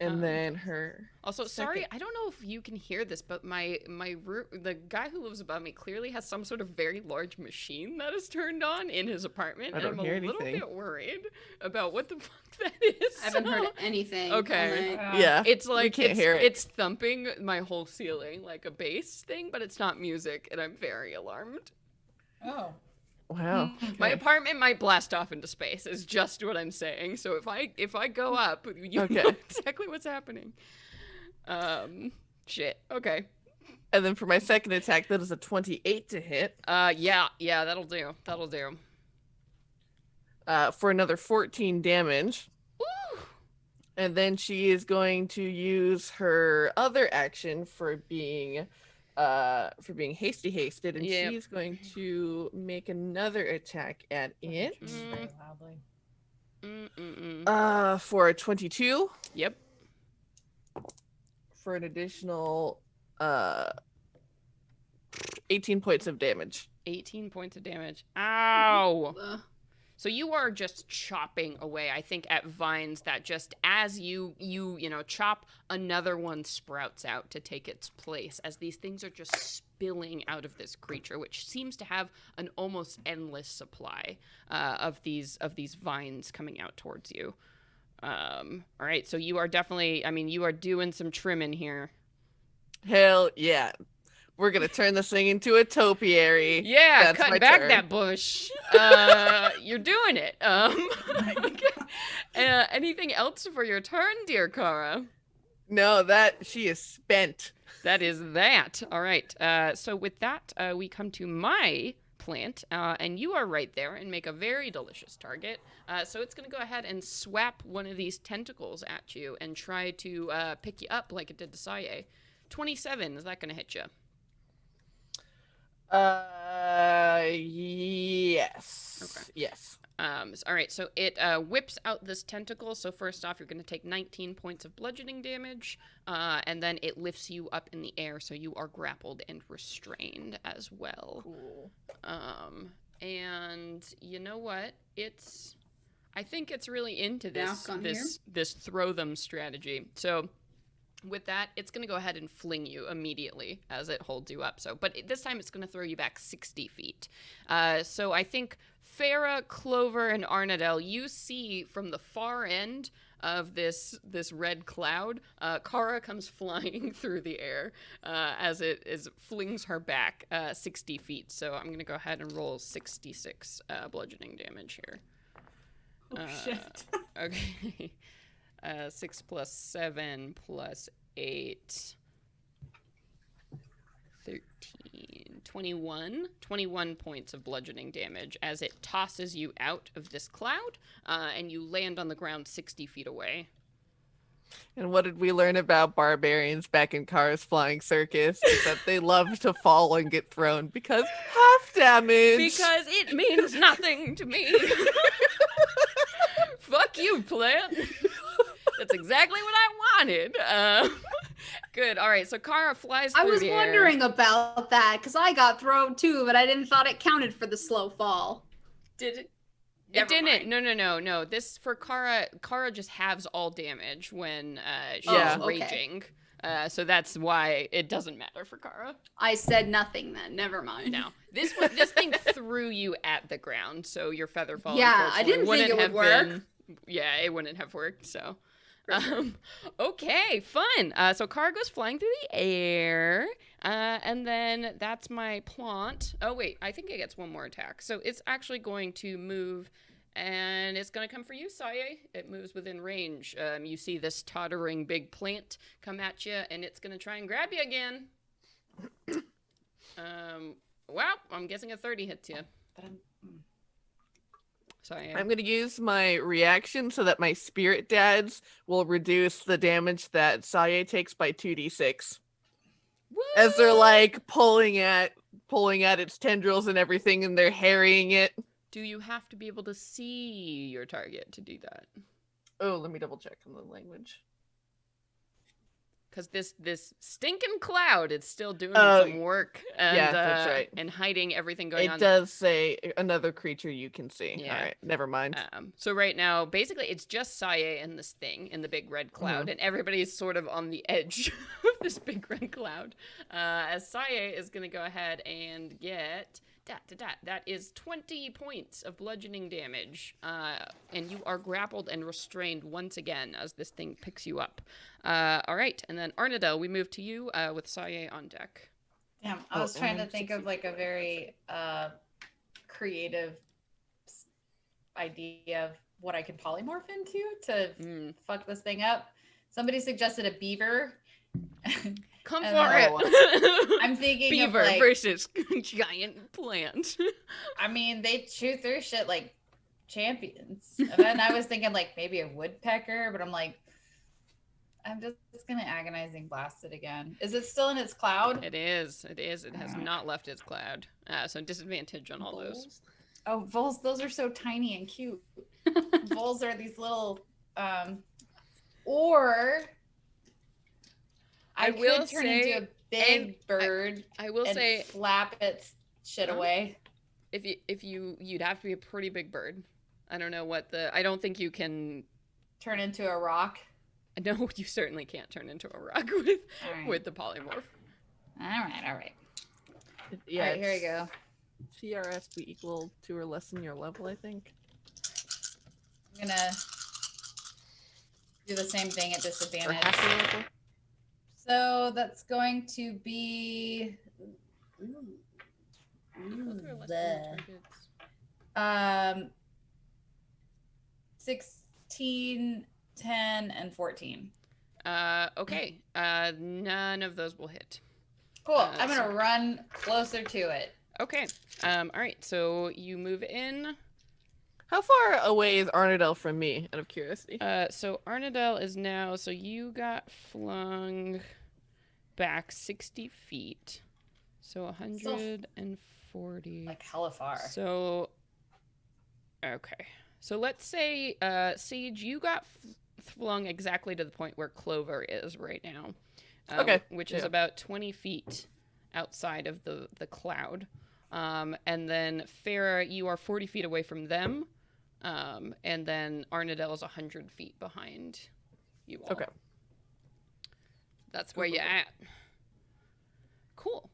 E: And then her
A: Also, sorry,
E: second-
A: I don't know if you can hear this, but the guy who lives above me clearly has some sort of very large machine that is turned on in his apartment,
E: I
A: and
E: don't
A: I'm
E: hear
A: a little
E: anything.
A: bit worried about what the fuck that is.
D: I haven't heard anything. all
A: Okay.
D: night.
E: yeah,
A: It's like
E: can't hear it.
A: It's thumping my whole ceiling like a bass thing, but it's not music, and I'm very alarmed.
F: Oh.
E: wow.
A: My
E: Okay.
A: apartment might blast off into space. Is just what I'm saying. So if I go up, you
E: Okay.
A: know exactly what's happening. Shit. Okay.
E: And then for my second attack, that is a 28 to hit.
A: Yeah, that'll do. That'll do.
E: For another 14 damage.
A: Woo!
E: And then she is going to use her other action for being hasted, and
A: Yep.
E: she's going to make another attack at it.
F: Very loudly.
E: For a 22
A: Yep.
E: for an additional 18 points of damage.
A: 18 points of damage. Ow!
D: Ugh.
A: So you are just chopping away, I think, at vines that just as you chop, another one sprouts out to take its place as these things are just spilling out of this creature, which seems to have an almost endless supply of these vines coming out towards you. All right, so you are definitely, you are doing some trimming here.
E: Hell yeah. We're going to turn this thing into a topiary.
A: Yeah,
E: That's my
A: cutting back
E: turn.
A: that bush. You're doing it. Anything else for your turn, dear Kara?
E: No, she is spent.
A: That is that. All right. So with that, we come to my plant, and you are right there and make a very delicious target. So it's going to go ahead and swap one of these tentacles at you and try to pick you up like it did to Saye. 27, is that going to hit you?
E: Yes.
A: Okay.
E: Yes.
A: All right, so it whips out this tentacle. So first off, you're going to take 19 points of bludgeoning damage, and then it lifts you up in the air, so you are grappled and restrained as well.
E: Cool.
A: And you know what? I think it's really into
D: Back on
A: this throw them strategy. So with that, it's going to go ahead and fling you immediately as it holds you up. But this time it's going to throw you back 60 feet. So I think Farah, Clover, and Arnadell, you see from the far end of this red cloud, Kara comes flying through the air as it flings her back 60 feet. So I'm going to go ahead and roll 66 bludgeoning damage here.
C: Oh, shit.
A: Okay. 6 plus 7 plus 8. 13. 21 points of bludgeoning damage as it tosses you out of this cloud, and you land on the ground 60 feet away.
E: And what did we learn about barbarians back in Kara's Flying Circus? Is that they love to fall and get thrown because half damage.
A: Because it means nothing to me. Fuck you, plant. That's exactly what I wanted. Good. All right. So Kara flies through
D: I was
A: the air.
D: wondering about that because I got thrown too, but I didn't thought it counted for the slow fall.
F: Did it?
A: It
F: Never
A: didn't.
F: mind.
A: No. This for Kara. Kara just halves all damage when she's
E: Yeah.
D: Okay.
A: raging. So that's why it doesn't matter for Kara.
D: I said nothing then. Never mind.
A: No, this thing threw you at the ground, so your feather fall.
D: Yeah, I didn't
A: unfortunately,
D: think it
A: wouldn't
D: would
A: have
D: work.
A: been- yeah, it wouldn't have worked. So, okay, fun. So Kara goes flying through the air, and then that's my plant. Oh wait, I think it gets one more attack. So it's actually going to move. And it's going to come for you, Saye. It moves within range. You see this tottering big plant come at you, and it's going to try and grab you again. Well, I'm guessing a 30 hits you. Saye.
E: I'm going to use my reaction so that my spirit dads will reduce the damage that Saye takes by 2d6. As they're like pulling at its tendrils and everything, and they're harrying it.
A: Do you have to be able to see your target to do that?
E: Oh, let me double check on the language.
A: Because this stinking cloud is still doing
E: Oh,
A: some work. And,
E: yeah, that's right.
A: And hiding everything going on.
E: It does say another creature you can see.
A: Yeah.
E: All right, never mind.
A: So right now, basically, it's just Saye and this thing in the big red cloud, and everybody's sort of on the edge of this big red cloud. As Saye is going to go ahead and get... That is 20 points of bludgeoning damage. And you are grappled and restrained once again as this thing picks you up. All right, and then Arnadel, we move to you with Saye on deck.
F: Damn, I was trying to think of like a very creative idea of what I could polymorph into to fuck this thing up. Somebody suggested a beaver.
A: Come
F: And
A: for
F: then-
A: it!
F: I'm thinking
A: Beaver
F: of like,
A: versus giant plant.
F: I mean, they chew through shit like champions. And then I was thinking like maybe a woodpecker, but I'm like, I'm just gonna agonizing blast it again. Is it still in its cloud?
A: It is. It has not left its cloud. So disadvantage on all those.
F: Oh, voles, those are so tiny and cute. Voles are these little or I
A: will
F: could turn
A: say-
F: into a big bird
A: I will
F: and
A: say,
F: flap its shit away.
A: if you'd have to be a pretty big bird. I don't know what I don't think you can.
F: Turn into a rock.
A: No, you certainly can't turn into a rock
F: All right.
A: with the polymorph.
F: All right.
E: Yeah,
F: All right, here we go.
E: TRS be equal to or less than your level, I think.
F: I'm gonna do the same thing at
E: Or
F: disadvantage.
E: half your level.
F: So that's going to be
A: Bleh.
F: 16, 10, and 14.
A: Okay. None of those will hit.
F: Cool. I'm gonna
A: so-
F: run closer to it.
A: Okay. All right. So you move in.
E: How far away is Arnadel from me, out of curiosity?
A: So Arnadel is now. So you got flung back 60 feet. So 140.
F: Like hella far.
A: So, okay. So let's say, Sage, you got flung exactly to the point where Clover is right now.
E: Okay,
A: Which is
E: yeah.
A: about 20 feet outside of the cloud. And then Farah, you are 40 feet away from them. And then Arnadel is 100 feet behind you all.
E: Okay.
A: That's where you're at. Cool.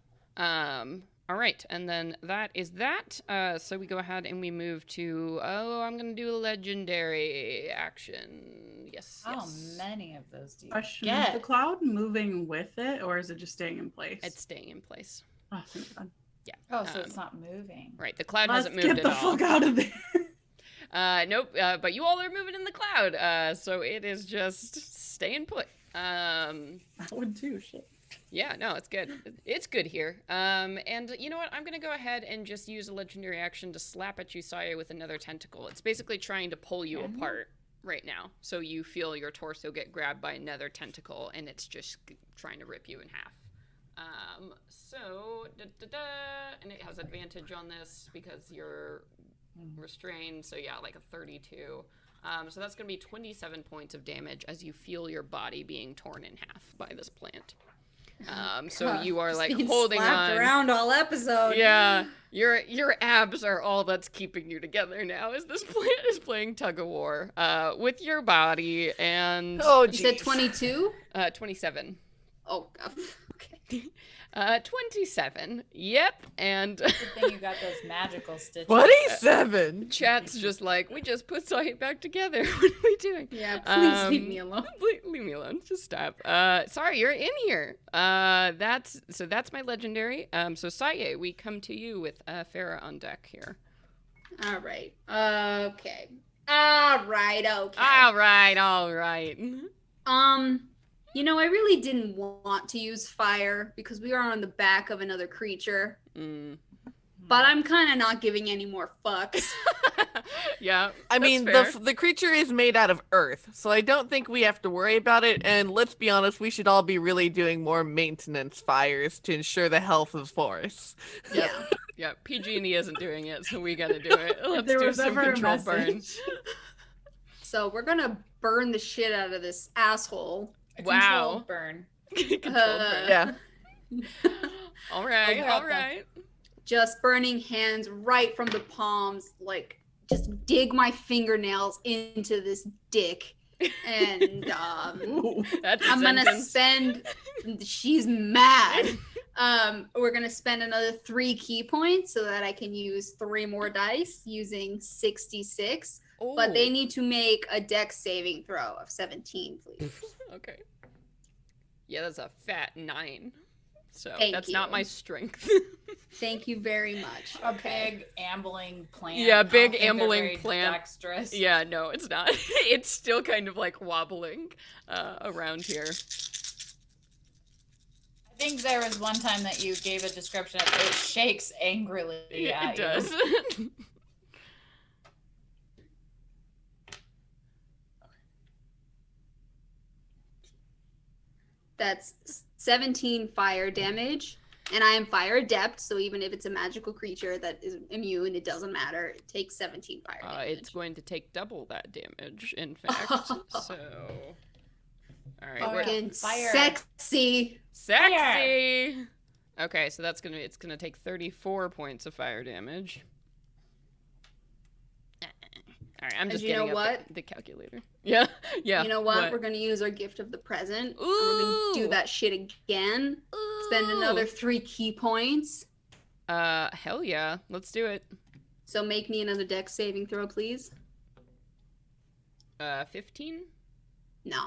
A: All right, and then that is that. So we go ahead and we move to, I'm going to do a legendary action. Yes,
F: How
A: yes.
F: many of those do you
C: Question:
F: get?
C: Is the cloud moving with it, or is it just staying in place?
A: It's staying in place.
C: Oh, thank God.
A: Yeah.
F: Oh, so it's not moving.
A: Right, the cloud
C: Let's
A: hasn't moved
C: get
A: at
C: the
A: all.
C: fuck out of there.
A: Nope, but you all are moving in the cloud, so it is just staying put.
C: That would too. Shit.
A: Yeah, no, it's good. It's good here. And you know what? I'm going to go ahead and just use a legendary action to slap at you, Saye, with another tentacle. It's basically trying to pull you apart. right now. So you feel your torso get grabbed by another tentacle, and it's just trying to rip you in half. And it has advantage on this because you're restrained. So yeah, like a 32. So that's going to be 27 points of damage as you feel your body being torn in half by this plant. So you are like holding on
D: around all episode.
A: Yeah, your abs are all that's keeping you together now. As this plant is playing tug of war with your body, and
D: You said 22?
A: 27.
D: Oh, God. Okay.
A: 27. Yep, and
F: Good thing you got those magical stitches.
E: 27.
A: chat's just like, we just put Sahi back together. What are we doing?
D: Yeah, please leave me alone.
A: Leave me alone. Just stop. Sorry, you're in here. That's my legendary. So Saye, we come to you with Farah on deck here.
D: All right. Okay. All right. Okay.
A: All right.
D: You know, I really didn't want to use fire because we are on the back of another creature, but I'm kind of not giving any more fucks.
A: Yeah.
E: I mean, the creature is made out of earth, so I don't think we have to worry about it. And let's be honest, we should all be really doing more maintenance fires to ensure the health of forests.
D: Yeah.
A: Yeah, PG&E isn't doing it, so we gotta do it. Let's
C: There
A: do
C: was
A: some
C: ever a
A: control burn.
C: message.
D: So we're gonna burn the shit out of this asshole.
F: A
A: Wow.
F: controlled burn.
A: Control burn.
E: Yeah.
A: All right.
F: Okay.
A: All right.
D: Just burning hands right from the palms, like just dig my fingernails into this dick. And
A: That's a
D: I'm gonna
A: sentence.
D: spend. She's mad. We're gonna spend another 3 key points so that I can use 3 more dice using 66. But they
A: Ooh.
D: need to make a dex saving throw of 17, please.
A: Okay. Yeah, that's a fat 9. So
D: Thank
A: that's not
D: you.
A: my strength.
D: Thank you very much.
F: A big ambling plant.
A: Yeah,
F: I don't
A: big
F: think they're
A: ambling
F: very
A: plant.
F: Dexterous.
A: Yeah, no, it's not. It's still kind of like wobbling around here.
F: I think there was one time that you gave a description of it shakes angrily at
A: It does.
F: you.
D: That's 17 fire damage. And I am fire adept, so even if it's a magical creature that is immune, it doesn't matter. It takes 17 fire damage.
A: It's going to take double that damage, in fact. So, all right, we're
D: Fucking
F: Fire.
D: sexy.
A: sexy. Okay, so it's gonna take 34 points of fire damage. All right, I'm
D: And
A: just
D: you know
A: getting up
D: what?
A: the calculator. Yeah, yeah.
D: You know what? We're going to use our gift of the present. And we're going to do
A: Ooh.
D: that shit again. Spend another 3 key points.
A: Hell yeah, let's do it.
D: So make me another dex saving throw, please.
A: 15.
D: Nah.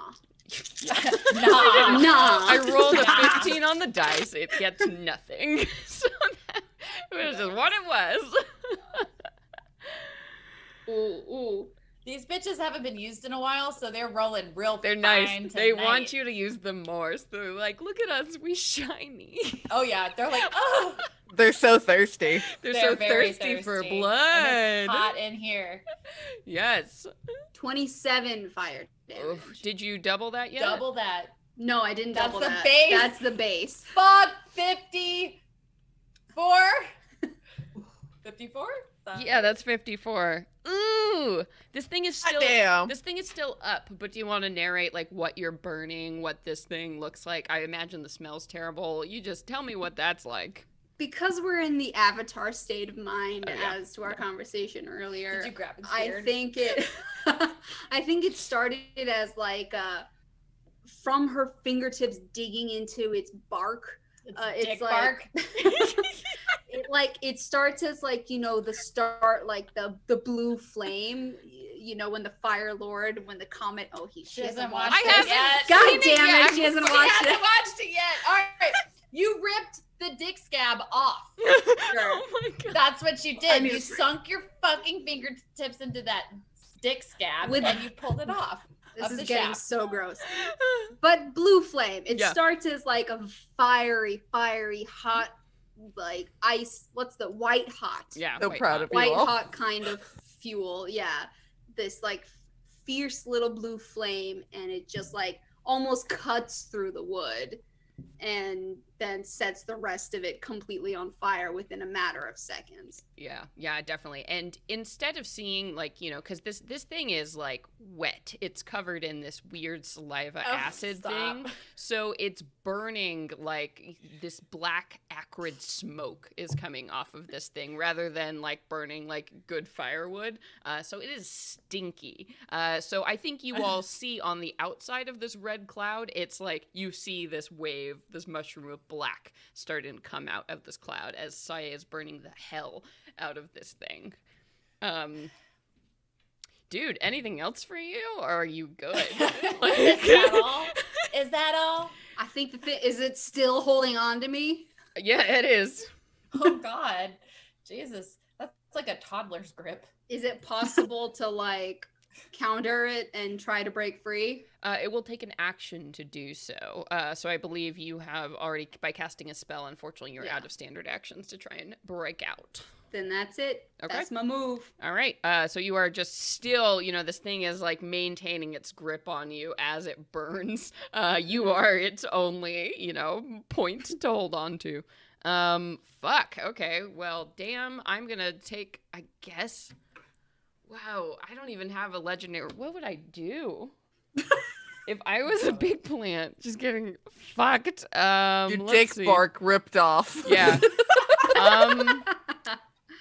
F: Nah.
D: Nah.
A: I rolled a 15 on the dice. It gets nothing. So that was just what it was.
D: Ooh.
F: These bitches haven't been used in a while, so they're rolling real
A: They're
F: fine
A: nice. They
F: tonight.
A: want you to use them more. So they're like, look at us, we shiny.
F: Oh yeah, they're like, oh,
E: They're so thirsty.
A: They're
F: they're
A: so
F: very
A: thirsty for
F: thirsty.
A: blood.
F: And it's hot in here.
A: Yes.
D: 27 fire damage.
A: Oof. Did you double that yet?
F: Double that.
D: No, I didn't
F: That's
D: double
F: the
D: that.
F: base?
D: That's the base.
F: Fuck 54. 54?
A: Yeah, that's 54. Ooh, this thing is still
E: Damn.
A: this thing is still up. But do you want to narrate like what you're burning, what this thing looks like? I imagine the smell's terrible. You just tell me what that's like.
D: Because we're in the avatar state of mind
A: Oh, yeah.
D: as to our conversation earlier.
F: Did you grab it?
D: I think it I think it started as like from her fingertips digging into its bark.
F: it's dick
D: like
F: bark.
D: it starts as like, you know, the start, like the blue flame, you know, when the Fire Lord, when the comet, she hasn't watched
A: I
D: it
A: haven't
D: yet.
A: seen
D: God
A: it
D: damn
A: yet.
D: it, she hasn't
F: We
D: watched
F: haven't
D: it.
F: watched it yet. All right, you ripped the dick scab off.
A: Oh my god.
F: That's what you did.
D: I mean,
F: You sunk your fucking fingertips into that dick scab
D: With-
F: and you pulled it off.
D: This
F: of
D: is
F: the
D: getting
F: shaft.
D: so gross. But blue flame, it
A: Yeah.
D: starts as like a fiery hot, like ice, what's the white hot?
A: Yeah.
E: So
A: wait,
E: proud of you
D: White
E: all.
D: hot kind of fuel. Yeah. This like fierce little blue flame, and it just like almost cuts through the wood and then sets the rest of it completely on fire within a matter of seconds.
A: Yeah, definitely. And instead of seeing like, you know, because this thing is like wet, it's covered in this weird saliva acid thing, so it's burning, like this black acrid smoke is coming off of this thing rather than like burning like good firewood. So it is stinky. So I think you all see on the outside of this red cloud, it's like you see this wave, this mushroom of black starting to come out of this cloud as Saya is burning the hell out of this thing. Dude, anything else for you, or are you good? Like,
F: Is that all? Is that all?
D: I think is it still holding on to me?
A: Yeah, it is.
F: Oh God, Jesus, that's like a toddler's grip.
D: Is it possible to like counter it and try to break free?
A: It will take an action to do so. So I believe you have already, by casting a spell, unfortunately, you're out of standard actions to try and break out.
D: Then that's it.
A: Okay.
D: That's my move.
A: All right. So you are just still, you know, this thing is like maintaining its grip on you as it burns. You are its only, you know, point to hold on to. Fuck. Okay. Well, damn. I'm gonna take, I guess. Wow. I don't even have a legendary. What would I do? If I was a big plant, just getting fucked.
E: Your dick bark ripped off.
A: Yeah.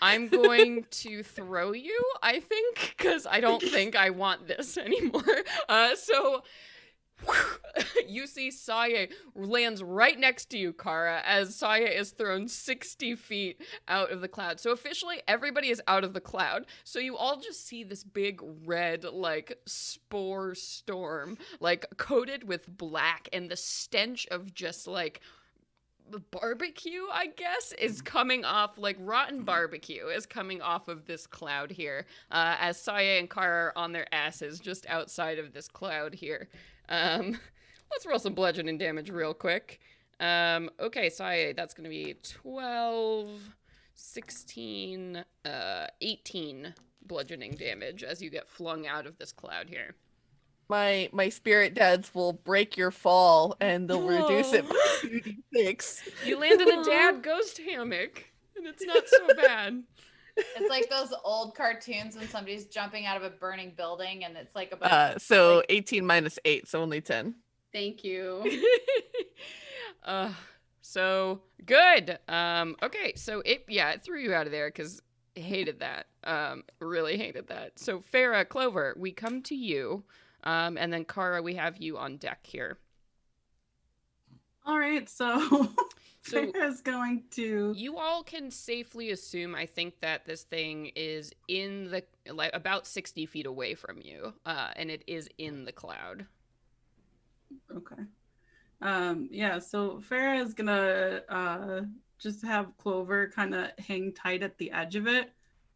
A: I'm going to throw you, I think, because I don't think I want this anymore. So you see Saya lands right next to you, Kara, as Saya is thrown 60 feet out of the cloud. So officially, everybody is out of the cloud. So you all just see this big red, like, spore storm, like, coated with black, and the stench of just, like, the barbecue, I guess, is coming off, like rotten barbecue is coming off of this cloud here, as Saya and Kara are on their asses just outside of this cloud here. Let's roll some bludgeoning damage real quick. Okay, Saya, that's going to be 12, 16, 18 bludgeoning damage as you get flung out of this cloud here.
E: My spirit dads will break your fall and they'll reduce it by 2d6.
A: You land in a dad ghost hammock, and it's not so bad.
F: It's like those old cartoons when somebody's jumping out of a burning building, and it's like a
E: So
F: like,
E: 18 minus 8, so only 10.
D: Thank you.
A: So good. Okay, so it threw you out of there because it hated that. Really hated that. So Farah, Clover, we come to you. And then Kara, we have you on deck here.
C: All right, so Farah's going to.
A: You all can safely assume, I think, that this thing is in the about 60 feet away from you, and it is in the cloud.
C: Okay. Yeah. So Farah is gonna just have Clover kind of hang tight at the edge of it.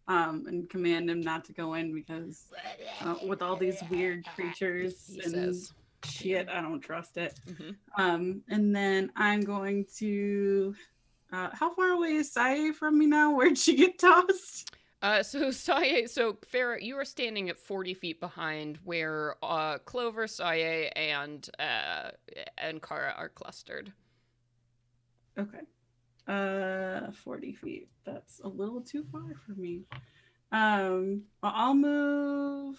C: And command him not to go in because with all these weird creatures and shit, I don't trust it.
A: Mm-hmm.
C: And then I'm going to how far away is Saya from me now? Where'd she get tossed?
A: So Farah, you are standing at 40 feet behind where Clover, Saya, and Kara are clustered.
C: Okay. 40 feet. That's a little too far for me. I'll move,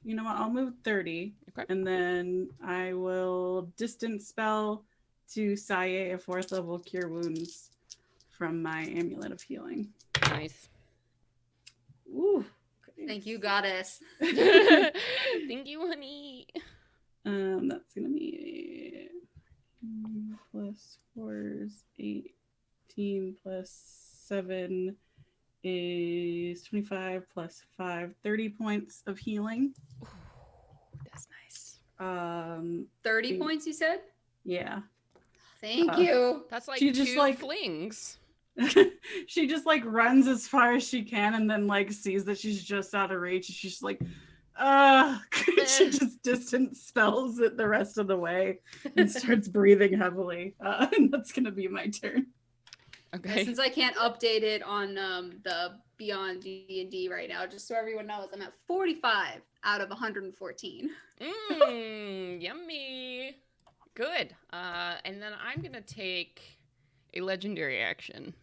C: you know what, I'll move 30.
A: Okay.
C: And then I will distance spell to Saya a 4th level cure wounds from my amulet of healing.
A: Nice.
C: Ooh. Okay.
D: Thank you, goddess.
A: Thank you, honey.
C: That's gonna be plus 4 is 18 plus 7 is 25 plus 5, 30 points of healing.
A: Ooh, that's nice.
D: 30 points, you said?
C: Yeah.
D: Thank you.
A: That's like
C: she
A: 2
C: just, like,
A: flings.
C: She just like runs as far as she can and then like sees that she's just out of reach. She's just like, she just distance spells it the rest of the way and starts breathing heavily. And that's gonna be my turn.
A: Okay.
D: Since I can't update it on the Beyond D&D right now, just so everyone knows, I'm at 45 out of 114.
A: Yummy. Good. And then I'm going to take a legendary action.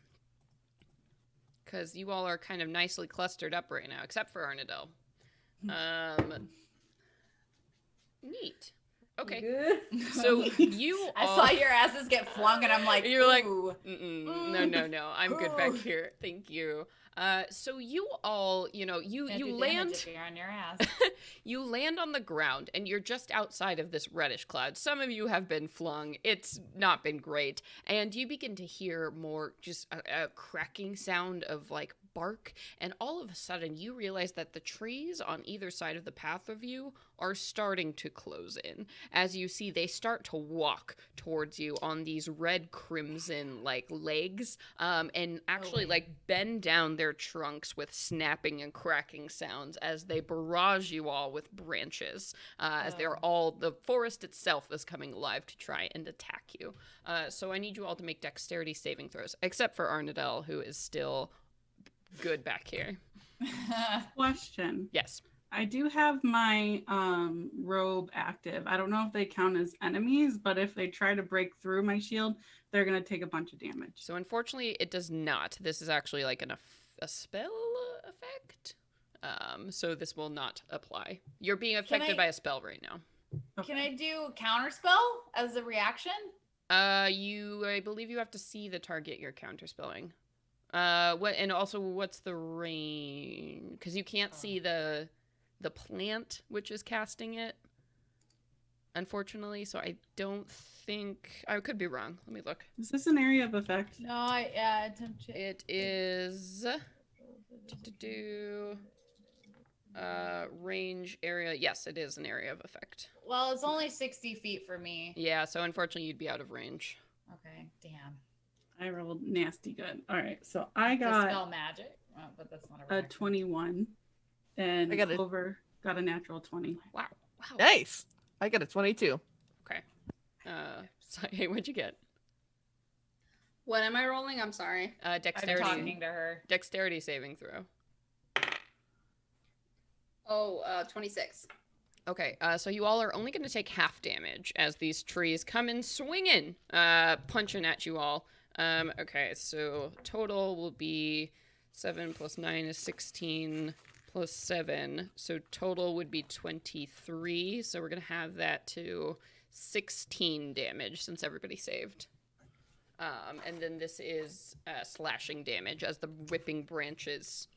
A: Because you all are kind of nicely clustered up right now, except for Arnadel. Neat. Okay.
C: Good.
A: So you
F: I
A: all...
F: saw your asses get flung, and I'm like,
A: You're like,
F: ooh.
A: no. I'm good back here. Thank you. So you all, you
F: Can't
A: you
F: do damage
A: land...
F: if you're on your ass.
A: You land on the ground, and you're just outside of this reddish cloud. Some of you have been flung. It's not been great. And you begin to hear more just a cracking sound of, like, bark. And all of a sudden, you realize that the trees on either side of the path of you are starting to close in. As you see, they start to walk towards you on these red crimson, like, legs. And actually, like, bend down their trunks with snapping and cracking sounds as they barrage you all with branches, as they're all, the forest itself is coming alive to try and attack you. So I need you all to make dexterity saving throws, except for Arnadel, who is still good back here.
C: Question.
A: Yes.
C: I do have my robe active. I don't know if they count as enemies, but if they try to break through my shield, they're going to take a bunch of damage.
A: So unfortunately, it does not. This is actually like a spell effect. So this will not apply. You're being affected by a spell right now.
C: Okay.
F: Can I do counterspell as a reaction?
A: I believe you have to see the target you're counterspelling. And also what's the range? Because you can't see the plant which is casting it, unfortunately. So I don't think, I could be wrong. Let me look.
C: Is this an area of effect?
F: No,
A: It is range area. Yes, it is an area of effect.
F: Well, it's only 60 feet for me.
A: Yeah, so unfortunately you'd be out of range.
F: Okay, damn.
C: I rolled nasty good. All right, so I
F: Dispel
C: got
F: magic, but that's not a
C: a
F: reaction.
C: 21, and
E: I got
C: Clover got a natural 20.
A: Wow.
E: Nice. I got a 22.
A: Okay. So, hey, what'd you get?
D: What am I rolling? I'm sorry.
F: I'm
A: Dexterity.
F: talking to her.
A: Dexterity saving throw.
D: 26.
A: Okay, so you all are only going to take half damage as these trees come in swinging, punching at you all. Okay, so total will be 7 plus 9 is 16 plus 7. So total would be 23. So we're going to have that to 16 damage since everybody saved. And then this is slashing damage as the whipping branches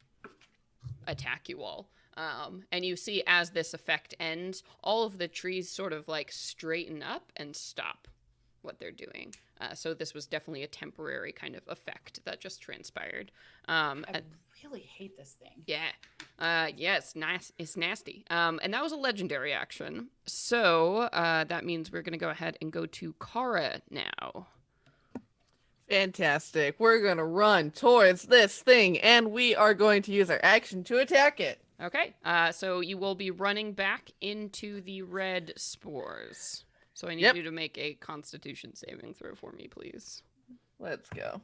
A: attack you all. And you see as this effect ends, all of the trees sort of like straighten up and stop what they're doing. So this was definitely a temporary kind of effect that just transpired.
F: I really hate this thing.
A: Yeah, it's nice. It's nasty. And that was a legendary action. So that means we're gonna go ahead and go to Kara now.
E: Fantastic. We're going to run towards this thing, and we are going to use our action to attack it.
A: Okay, so you will be running back into the red spores. So I need you to make a Constitution saving throw for me, please.
E: Let's go.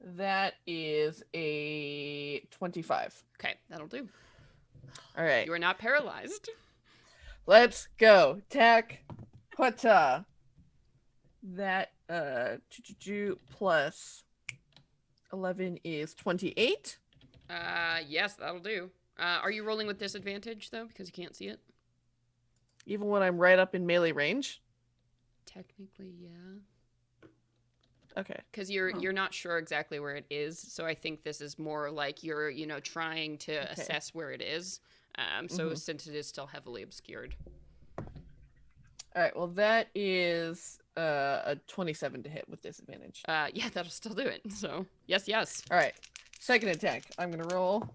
E: That is a 25.
A: Okay, that'll do.
E: All right.
A: You are not paralyzed.
E: Let's go. Attack. Pata. That plus 11 is 28.
A: Yes, that'll do. Are you rolling with disadvantage though, because you can't see it?
E: Even when I'm right up in melee range?
A: Technically, yeah.
E: Okay.
A: Because you're not sure exactly where it is, so I think this is more like you're trying to assess where it is. So since it is still heavily obscured.
E: All right. Well, that is a 27 to hit with disadvantage.
A: Yeah, that'll still do it. So yes.
E: All right. Second attack. I'm gonna roll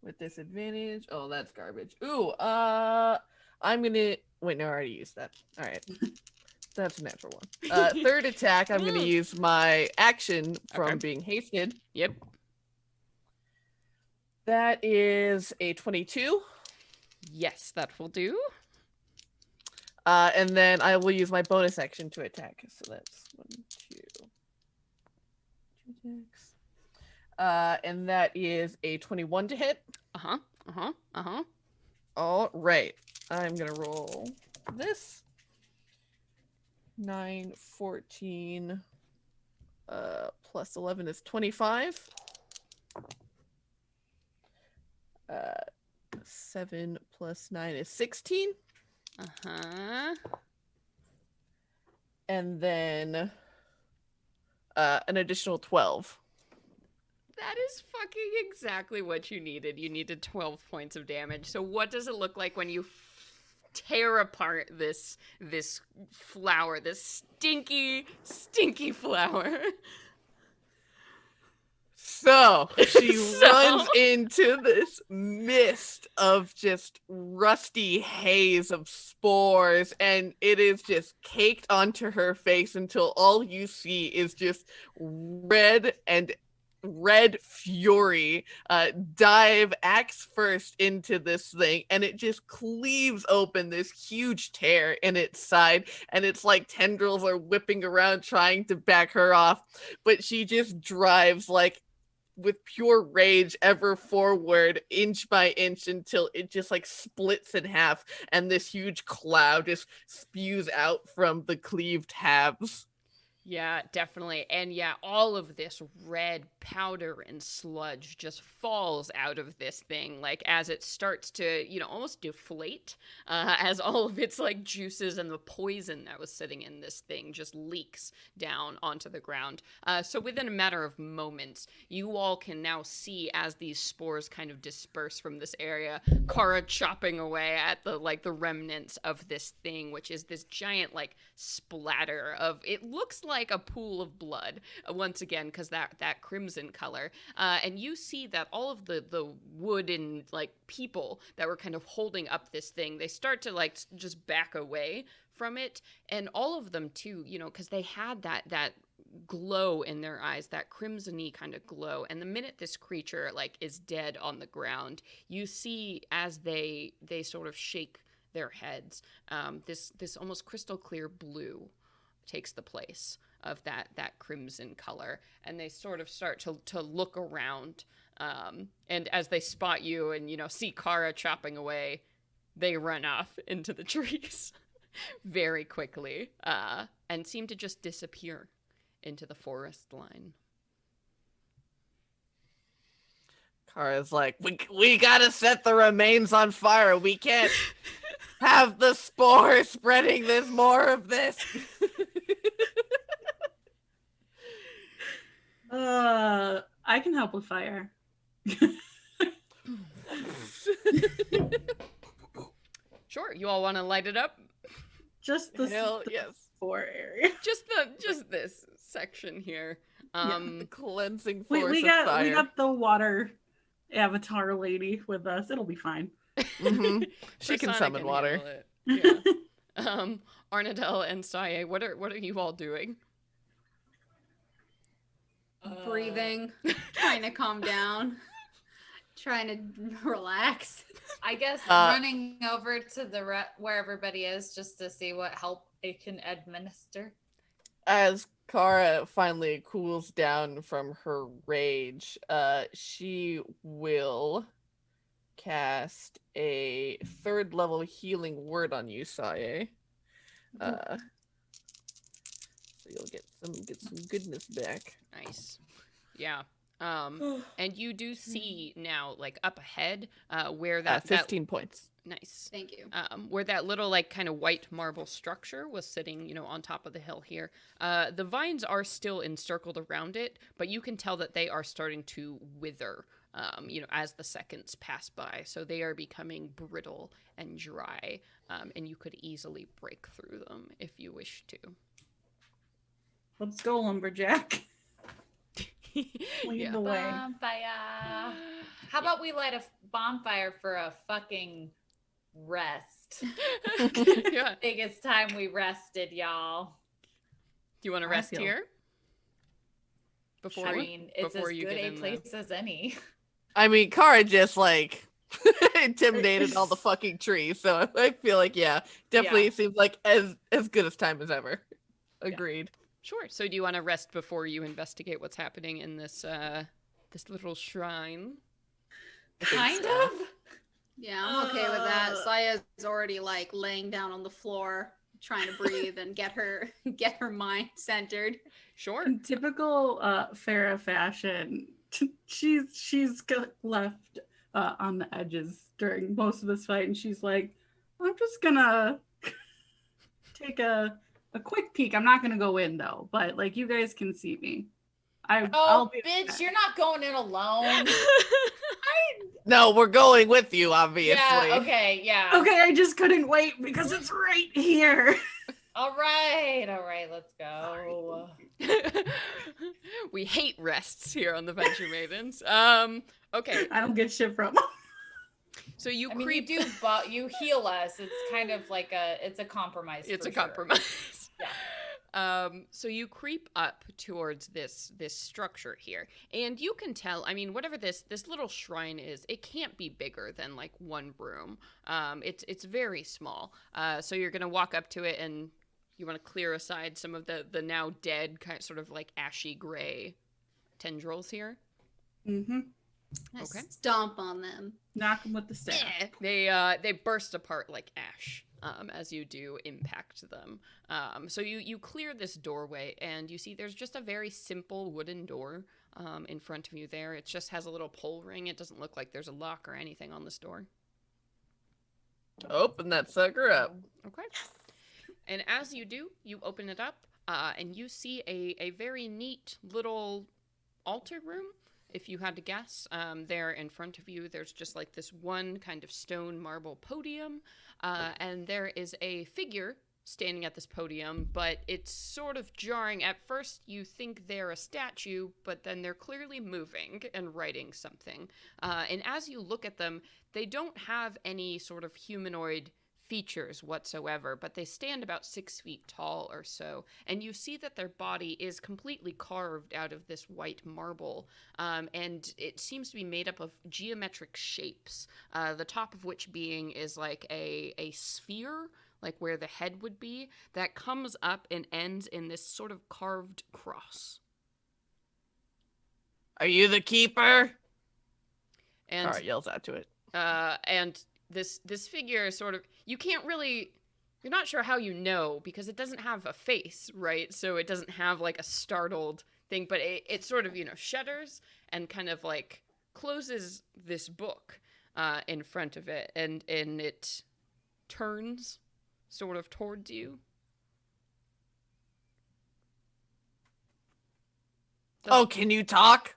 E: with disadvantage. Oh, that's garbage. Ooh. I'm gonna wait. No, I already used that. All right. That's a natural one. Third attack. I'm gonna use my action from being hasted.
A: Yep.
E: That is a 22.
A: Yes, that will do.
E: And then I will use my bonus action to attack. So that's 1, 2 attacks. And that is a 21 to hit. All right. I'm going to roll this. 9, 14, plus 11 is 25. 7 plus 9 is 16.
A: Uh-huh.
E: And then an additional 12.
A: That is fucking exactly what you needed. You needed 12 points of damage. So what does it look like when you tear apart this flower, this stinky flower?
E: So she runs into this mist of just rusty haze of spores, and it is just caked onto her face until all you see is just red fury dive axe first into this thing, and it just cleaves open this huge tear in its side, and it's like tendrils are whipping around trying to back her off, but she just drives like with pure rage ever forward inch by inch until it just like splits in half and this huge cloud just spews out from the cleaved halves.
A: Yeah, definitely. And yeah, all of this red powder and sludge just falls out of this thing, like as it starts to, almost deflate, as all of its like juices and the poison that was sitting in this thing just leaks down onto the ground. So within a matter of moments, you all can now see as these spores kind of disperse from this area, Kara chopping away at the remnants of this thing, which is this giant like splatter of, it looks like a pool of blood once again, because that crimson color, and you see that all of the wooden like people that were kind of holding up this thing, they start to like just back away from it, and all of them too, because they had that glow in their eyes, that crimson-y kind of glow, and the minute this creature like is dead on the ground, you see as they sort of shake their heads, this almost crystal clear blue takes the place of that crimson color, and they sort of start to look around, and as they spot you and see Kara chopping away, they run off into the trees very quickly, and seem to just disappear into the forest line.
E: Kara's like, we gotta set the remains on fire. We can't have the spore spreading this more of this.
C: I can help with fire.
A: Sure, you all want to light it up?
C: Just the
E: Hell yes.
C: spore area.
A: Just this section here.
E: The cleansing force
C: we
E: of fire.
C: We got the water avatar lady with us. It'll be fine.
E: Mm-hmm. She can
A: Persona
E: summon water.
A: handle it. Yeah. Arnadel and Saye, what are you all doing?
D: Breathing, trying to calm down, trying to relax.
F: I guess running over to where everybody is just to see what help it can administer.
E: As Kara finally cools down from her rage, she will cast a 3rd level healing word on you, Saye. So you'll get some goodness back.
A: Nice. Yeah. And you do see now, like up ahead, where that
E: 15 points.
A: Nice.
D: Thank you.
A: Where that little like kind of white marble structure was sitting, on top of the hill here. The vines are still encircled around it, but you can tell that they are starting to wither, as the seconds pass by. So they are becoming brittle and dry, and you could easily break through them if you wish to.
C: Let's go, lumberjack. Lead
A: Yeah.
C: the way.
F: Bonfire. How about we light a bonfire for a fucking rest?
A: Yeah.
F: I think it's time we rested, y'all.
A: Do you want to
C: I
A: rest
C: feel-
A: here? Before
F: I mean, it's
A: before
F: as
A: you
F: good
A: get
F: a
A: in the-
F: place as any.
E: I mean, Kara just like intimidated all the fucking trees, so I feel like definitely seems like as good as time as ever. Agreed.
A: Sure. So do you want to rest before you investigate what's happening in this this little shrine?
F: Kind of.
D: Yeah, I'm okay with that. Saya's already like laying down on the floor, trying to breathe and get her mind centered.
A: Sure.
C: In typical Farah fashion, she's left on the edges during most of this fight, and she's like, "I'm just gonna take a quick peek. I'm not gonna go in though, but like you guys can see me. I'll
F: Oh,
C: be
F: bitch,
C: back."
F: you're not going in alone.
E: No, we're going with you, obviously.
F: Yeah, okay, yeah.
C: Okay, I just couldn't wait because it's right here.
F: All right, let's go.
A: We hate rests here on the Venture Maidens. Okay,
C: I don't get shit from.
A: so you
F: I mean,
A: creep.
F: you do, but you heal us. It's kind of like it's a compromise.
A: It's
F: for
A: a
F: sure.
A: compromise.
F: Yeah.
A: So you creep up towards this structure here, and you can tell. I mean, whatever this little shrine is, it can't be bigger than like one room. It's very small. So you're gonna walk up to it, and you want to clear aside some of the now dead kind of sort of like ashy gray tendrils here.
C: Mm-hmm.
D: I
A: Okay.
D: stomp on them.
C: Knock them with the staff.
A: They burst apart like ash as you do impact them. So you clear this doorway, and you see there's just a very simple wooden door in front of you there. It just has a little pull ring. It doesn't look like there's a lock or anything on this door.
E: Open that sucker up.
A: Okay. And as you do, you open it up, and you see a very neat little altar room. If you had to guess, there in front of you, there's just like this one kind of stone marble podium, and there is a figure standing at this podium, but it's sort of jarring. At first, you think they're a statue, but then they're clearly moving and writing something. And as you look at them, they don't have any sort of humanoid features whatsoever, but they stand about 6 feet tall or so, and you see that their body is completely carved out of this white marble, and it seems to be made up of geometric shapes, the top of which being is like a sphere, like where the head would be, that comes up and ends in this sort of carved cross.
E: Are you the keeper?
A: And
E: Alright, yells out to it.
A: and this figure is sort of, you're not sure how you know, because it doesn't have a face, right? So it doesn't have like a startled thing, but it sort of, shudders and kind of like closes this book in front of it, and it turns sort of towards you.
E: Oh, can you talk?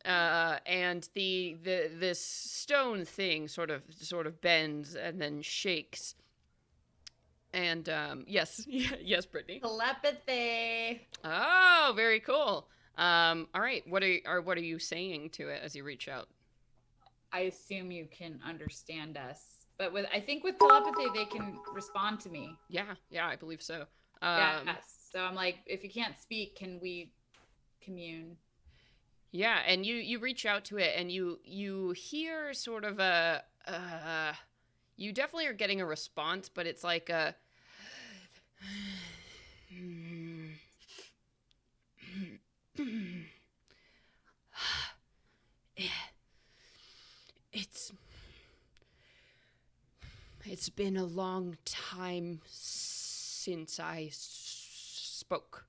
A: And this stone thing sort of bends and then shakes. And yes, Brittany.
F: Telepathy.
A: Oh, very cool. All right, what are you saying to it as you reach out?
F: I assume you can understand us, but I think with telepathy they can respond to me.
A: Yeah, I believe so.
F: Yes. So I'm like, if you can't speak, can we commune?
A: Yeah, and you reach out to it, and you hear sort of you definitely are getting a response, but it's like a it's been a long time since I spoke.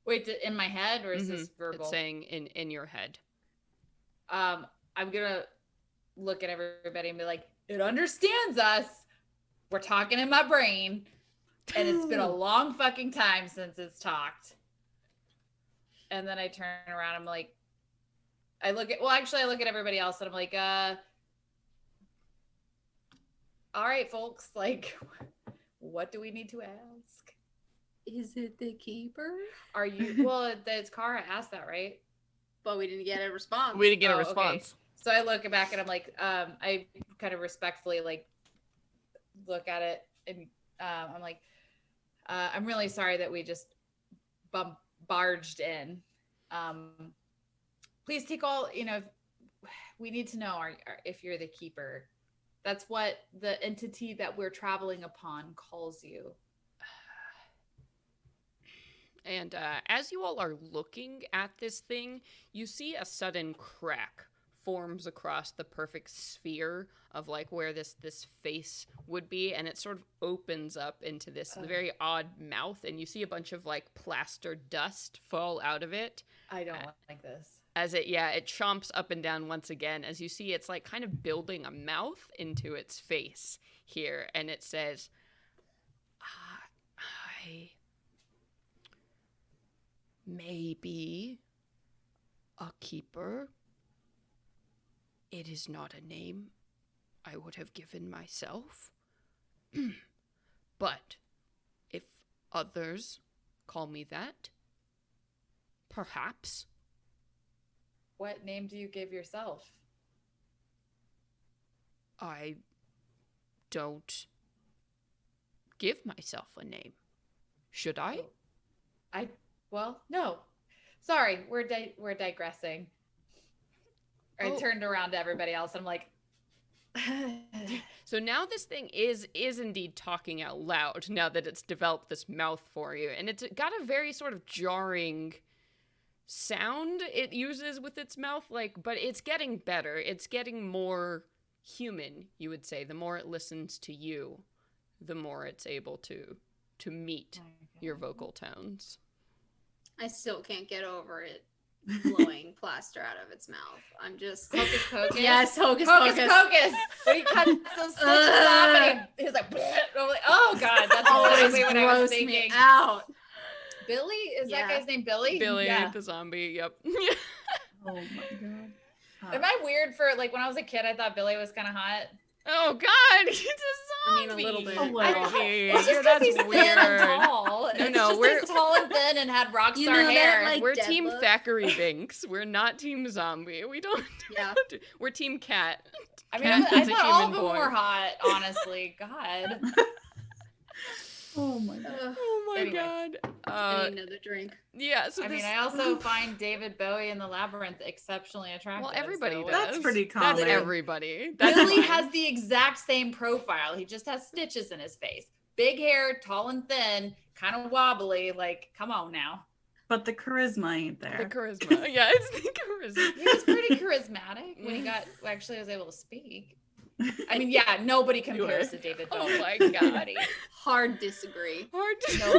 F: Wait, in my head, or is this verbal?
A: It's saying in your head.
F: I'm gonna look at everybody and be like, it understands us. We're talking in my brain, and it's been a long fucking time since it's talked. And then I turn around, I'm like, I look at everybody else, and I'm like, all right, folks, like, what do we need to ask?
D: Is it the keeper?
F: Are you, well, it's Kara asked that, right?
D: But we didn't get a response.
E: We didn't get a
F: Okay.
E: response.
F: So I look back and I'm like, I kind of respectfully like look at it, and I'm like, I'm really sorry that we just barged in. Please take all, we need to know if you're the keeper. That's what the entity that we're traveling upon calls you.
A: And as you all are looking at this thing, you see a sudden crack forms across the perfect sphere of like where this face would be, and it sort of opens up into this very odd mouth, and you see a bunch of like plaster dust fall out of it.
F: I don't like this.
A: As it chomps up and down once again, as you see it's like kind of building a mouth into its face here, and it says, I may be a keeper. It is not a name I would have given myself. But if others call me that, perhaps.
F: What name do you give yourself?
A: I don't give myself a name. Should I?
F: Well, no. Sorry, we're digressing. I turned around to everybody else. I'm like,
A: so now this thing is indeed talking out loud now that it's developed this mouth for you, and it's got a very sort of jarring sound it uses with its mouth, like, but it's getting better. It's getting more human, you would say. The more it listens to you, the more it's able to meet your vocal tones.
D: I still can't get over it blowing plaster out of its mouth. I'm just
F: hocus pocus.
D: Yes, hocus
F: Hocus
D: pocus.
F: pocus. When he cuts those stitches off and he's like, I'm like, oh god, that's exactly what I was
D: gross
F: thinking.
D: me out.
F: Billy? Is
D: Yeah.
F: that guy's name Billy?
A: Billy,
F: Yeah.
A: the zombie, yep.
C: Oh my god.
F: Am I weird for, like, when I was a kid, I thought Billy was kind of hot?
A: Oh god, he's a
D: I mean,
A: zombie.
D: a little bit.
C: A little.
F: It's just
A: Yeah,
F: because
A: that's
F: he's
A: weird.
F: thin and tall.
A: No,
F: It's
A: no,
F: just
A: we're-
F: he's tall and thin and had rock
D: You
F: star
D: know that,
F: hair.
D: like-
A: We're
D: dead
A: team
D: look.
A: Thackeray Binks. We're not team zombie. We don't.
D: Yeah.
A: We're team cat.
F: I mean,
A: Cat
F: I
A: is a
F: thought all
A: human
F: of them
A: boy.
F: were hot, honestly. God.
C: Oh my god.
D: Ugh,
A: Oh my
F: Anyway.
A: god.
D: I need another drink.
A: Yeah. So
F: I
A: this,
F: mean, I also find David Bowie in the Labyrinth exceptionally attractive.
A: well, everybody
F: so
A: does.
C: That's pretty
A: That's
C: common.
A: everybody. That's
F: Billy
A: fine.
F: has the exact same profile. He just has stitches in his face. Big hair, tall and thin, kind of wobbly. Like, come on now.
C: But the charisma ain't
A: the
C: there.
A: charisma. Yeah, it's the charisma.
F: He was pretty charismatic when he actually was able to speak. I mean, yeah, nobody compares to David Bowie.
A: Oh my god.
F: Nobody.
D: Hard disagree.
A: Hard,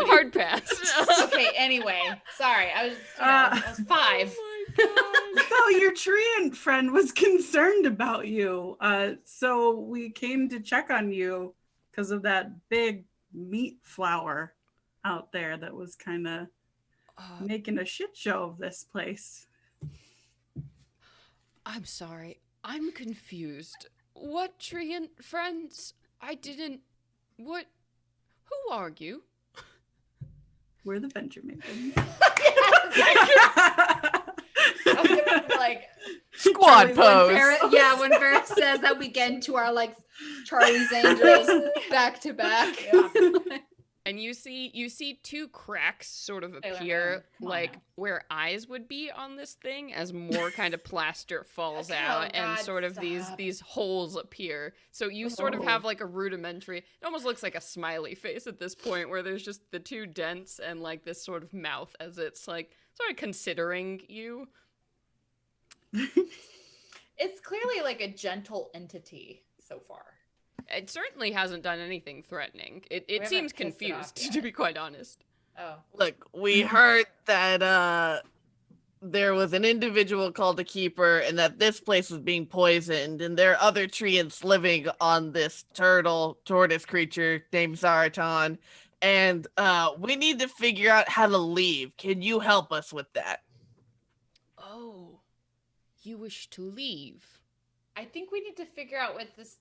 A: hard pass.
F: Okay, anyway, sorry. I was 5.
A: Oh my god.
C: So your treant friend was concerned about you. So we came to check on you because of that big meat flower out there that was kind of making a shit show of this place.
A: I'm sorry. I'm confused. What treant friends? I didn't. What? Who are you?
C: We're the venture makers.
F: I was gonna be like,
E: Squad
D: When
E: pose.
D: Farrah, when Farrah says that, we get into our like Charlie's Angels back to back.
A: And you see two cracks sort of
F: Sailor
A: appear,
F: Man, come on
A: like
F: now.
A: where eyes would be on this thing, as more kind of plaster falls
F: Oh,
A: out, and
F: God,
A: sort of
F: stop.
A: these holes appear. So you sort of have like a rudimentary. It almost looks like a smiley face at this point, where there's just the two dents and like this sort of mouth, as it's like sort of considering you.
F: it's clearly like a gentle entity so far.
A: It certainly hasn't done anything threatening. It
F: haven't
A: seems
F: pissed it off
A: confused,
F: yet.
A: to be quite honest.
F: Oh,
E: Look, we heard that there was an individual called a keeper and that this place was being poisoned, and there are other treants living on this tortoise creature named Zaraton, and we need to figure out how to leave. Can you help us with that?
A: Oh, you wish to leave?
F: I think we need to figure out what this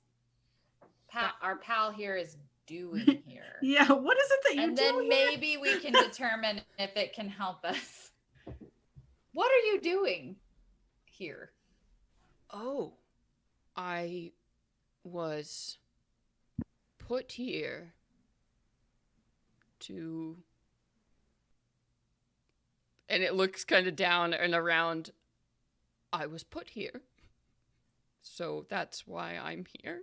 F: our pal here is doing here.
C: Yeah, what is it that you
F: And
C: do
F: then
C: here?
F: maybe we can determine if it can help us. What are you doing here?
A: Oh, I was put here to. And it looks kind of down and around. I was put here. So that's why I'm here.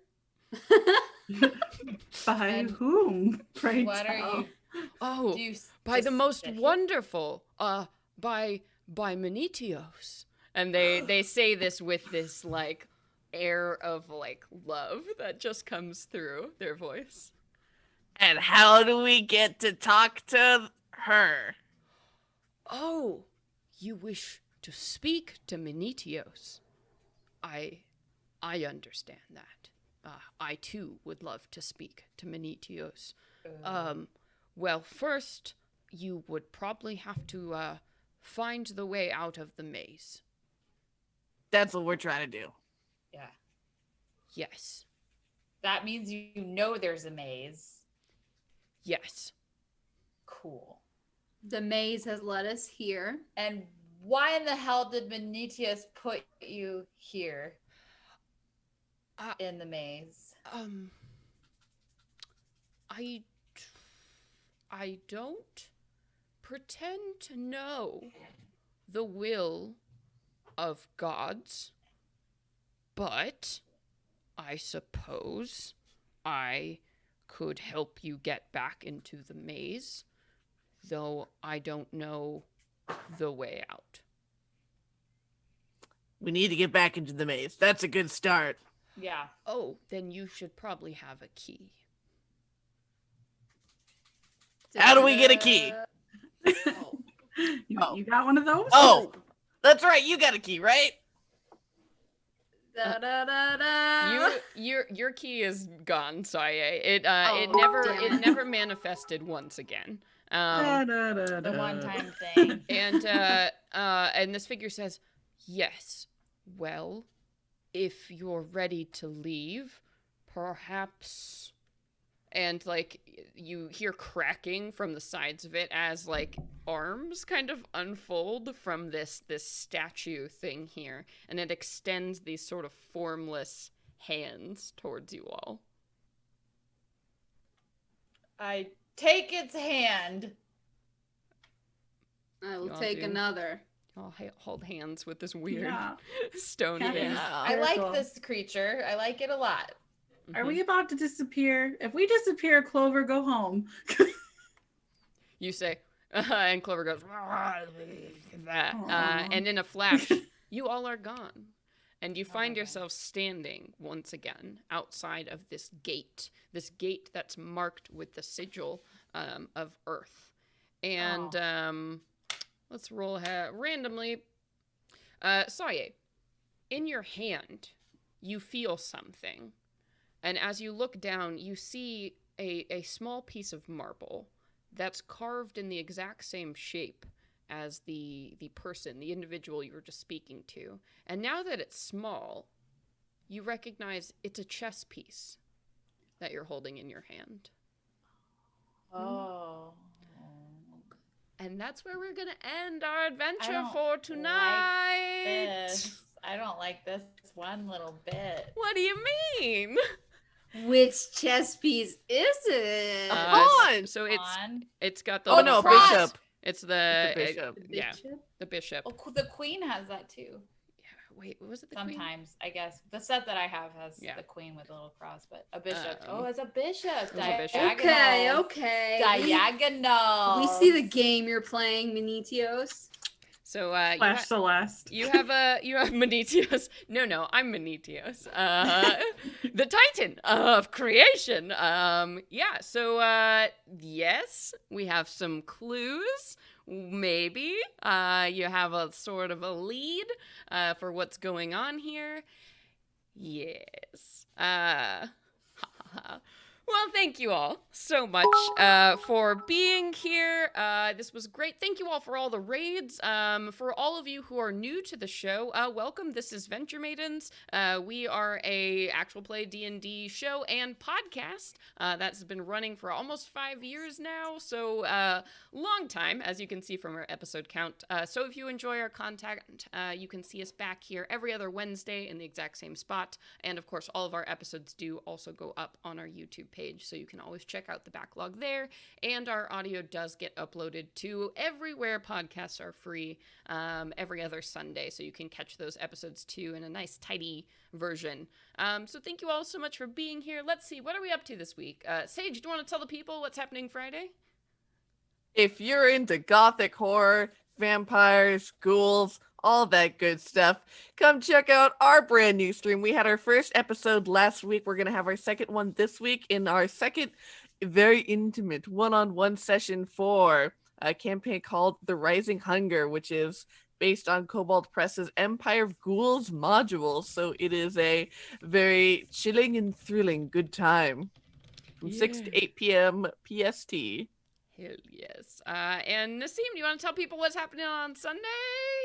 C: By
F: And
C: whom? Pray
F: What are
C: tell.
F: you?
A: Oh,
F: Do you
A: by the
F: just
A: most
F: sit here?
A: wonderful, by Menetios. And they say this with this like air of like love that just comes through their voice.
E: And how do we get to talk to her?
A: Oh, you wish to speak to Menetios. I understand that. I too would love to speak to Menetios. Well, first, you would probably have to find the way out of the maze.
E: That's what we're trying to do.
F: Yeah.
A: Yes.
F: That means you know there's a maze.
A: Yes.
F: Cool.
D: The maze has led us here.
F: And why in the hell did Menetius put you here in the maze?
A: I don't pretend to know the will of gods, but I suppose I could help you get back into the maze, though I don't know the way out.
E: We need to get back into the maze. That's a good start.
F: Yeah.
A: Oh, then you should probably have a key.
E: How do we get a key?
C: You got one of those?
E: Oh, that's right. You got a key, right?
D: Da, da, da, da.
A: Your key is gone, Saye. It
D: damn it.
A: never manifested once again.
F: The one-time thing.
A: And this figure says, "Yes. Well, if you're ready to leave, perhaps." And like you hear cracking from the sides of it as like arms kind of unfold from this statue thing here, and it extends these sort of formless hands towards you all.
F: I take its hand.
D: I will
A: Y'all
D: take
A: do.
D: another.
A: I'll hold hands with this weird
C: Yeah.
A: stone
C: Yeah.
A: thing.
F: I
C: Very cool.
F: like this creature. I like it a lot.
C: Are we about to disappear? If we disappear, Clover, go home.
A: You say, and Clover goes, that.
C: Aw.
A: And in a flash, you all are gone. And you find yourself standing once again outside of this gate that's marked with the sigil of Earth. And let's roll randomly. Saye, in your hand, you feel something. And as you look down, you see a small piece of marble that's carved in the exact same shape as the person, the individual you were just speaking to. And now that it's small, you recognize it's a chess piece that you're holding in your hand.
F: Oh.
A: And that's where we're going to end our adventure
F: don't
A: for tonight.
F: This. I don't like this one little bit.
A: What do you mean?
D: Which chess piece is it?
E: Pawn!
A: So
F: On.
A: it's got the
E: Oh,
A: little
E: no,
F: cross.
E: bishop.
A: It's the
E: It's the bishop.
A: yeah,
D: Bishop?
A: the bishop.
F: Oh, the queen has that too.
A: Wait, was it the queen?
F: Sometimes, I guess. The set that I have has
A: Yeah.
F: the queen with a little cross, but a bishop.
A: Oh.
F: Oh, it's a bishop.
A: It's a bishop.
D: Okay,
F: Diagonal.
D: okay.
F: Diagonal.
D: We see the game you're playing, Menetios.
A: So
C: Flash Celeste.
A: you have Menetios. No, I'm Menetios. The Titan of creation. Yeah, so yes, we have some clues. Maybe you have a sort of a lead for what's going on here. Yes. Well, thank you all so much for being here. This was great. Thank you all for all the raids. For all of you who are new to the show, welcome. This is Venture Maidens. We are a actual play D&D show and podcast that's been running for almost 5 years now. So long time, as you can see from our episode count. So if you enjoy our content, you can see us back here every other Wednesday in the exact same spot. And of course, all of our episodes do also go up on our YouTube page, so you can always check out the backlog there. And our audio does get uploaded to everywhere podcasts are free every other Sunday, so you can catch those episodes too in a nice tidy version. So thank you all so much for being here. Let's see, what are we up to this week? Sage, do you want to tell the people what's happening Friday?
E: If you're into gothic horror, vampires, ghouls, all that good stuff. Come check out our brand new stream. We had our first episode last week. We're going to have our second one this week in our second very intimate one-on-one session for a campaign called The Rising Hunger, which is based on Cobalt Press's Empire of Ghouls module. So it is a very chilling and thrilling good time from 6 to 8 p.m. PST.
A: Hell yes. And Nassim, do you want to tell people what's happening on Sunday?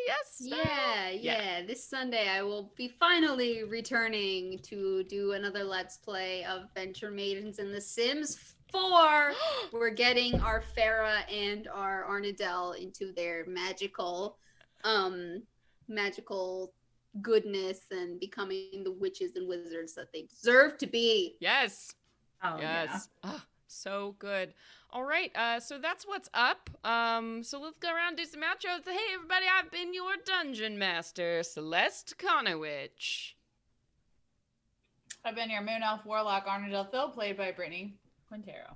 A: Yes? No?
D: Yeah. This Sunday I will be finally returning to do another Let's Play of Venture Maidens in The Sims 4. We're getting our Farah and our Arnadel into their magical goodness and becoming the witches and wizards that they deserve to be.
A: Yes.
C: Oh,
A: Yes. Ah, so good. All right. So that's what's up. So let's go around and do some outros. Hey, everybody, I've been your dungeon master, Celeste Conowitch.
F: I've been your Moon Elf Warlock Arnadel Phil, played by Brittany Quintero.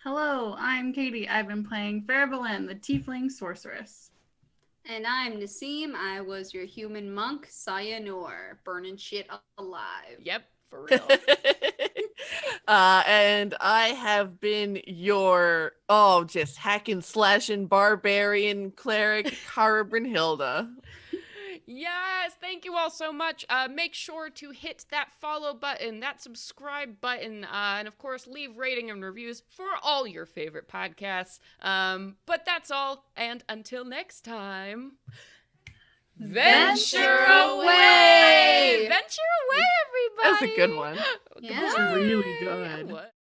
C: Hello, I'm Katie. I've been playing Farabelin, the Tiefling Sorceress.
D: And I'm Nassim. I was your human monk, Saya Noor, burning shit alive.
A: Yep, for real.
E: And I have been your just hacking slashing barbarian cleric Cara Brynhilda.
A: Yes, thank you all so much. Make sure to hit that follow button, that subscribe button, and of course leave rating and reviews for all your favorite podcasts. But that's all, and until next time,
F: Venture away!
A: Venture away, everybody!
E: That was a good one.
D: Yeah.
C: That's really
A: Bye.
C: good.
A: What?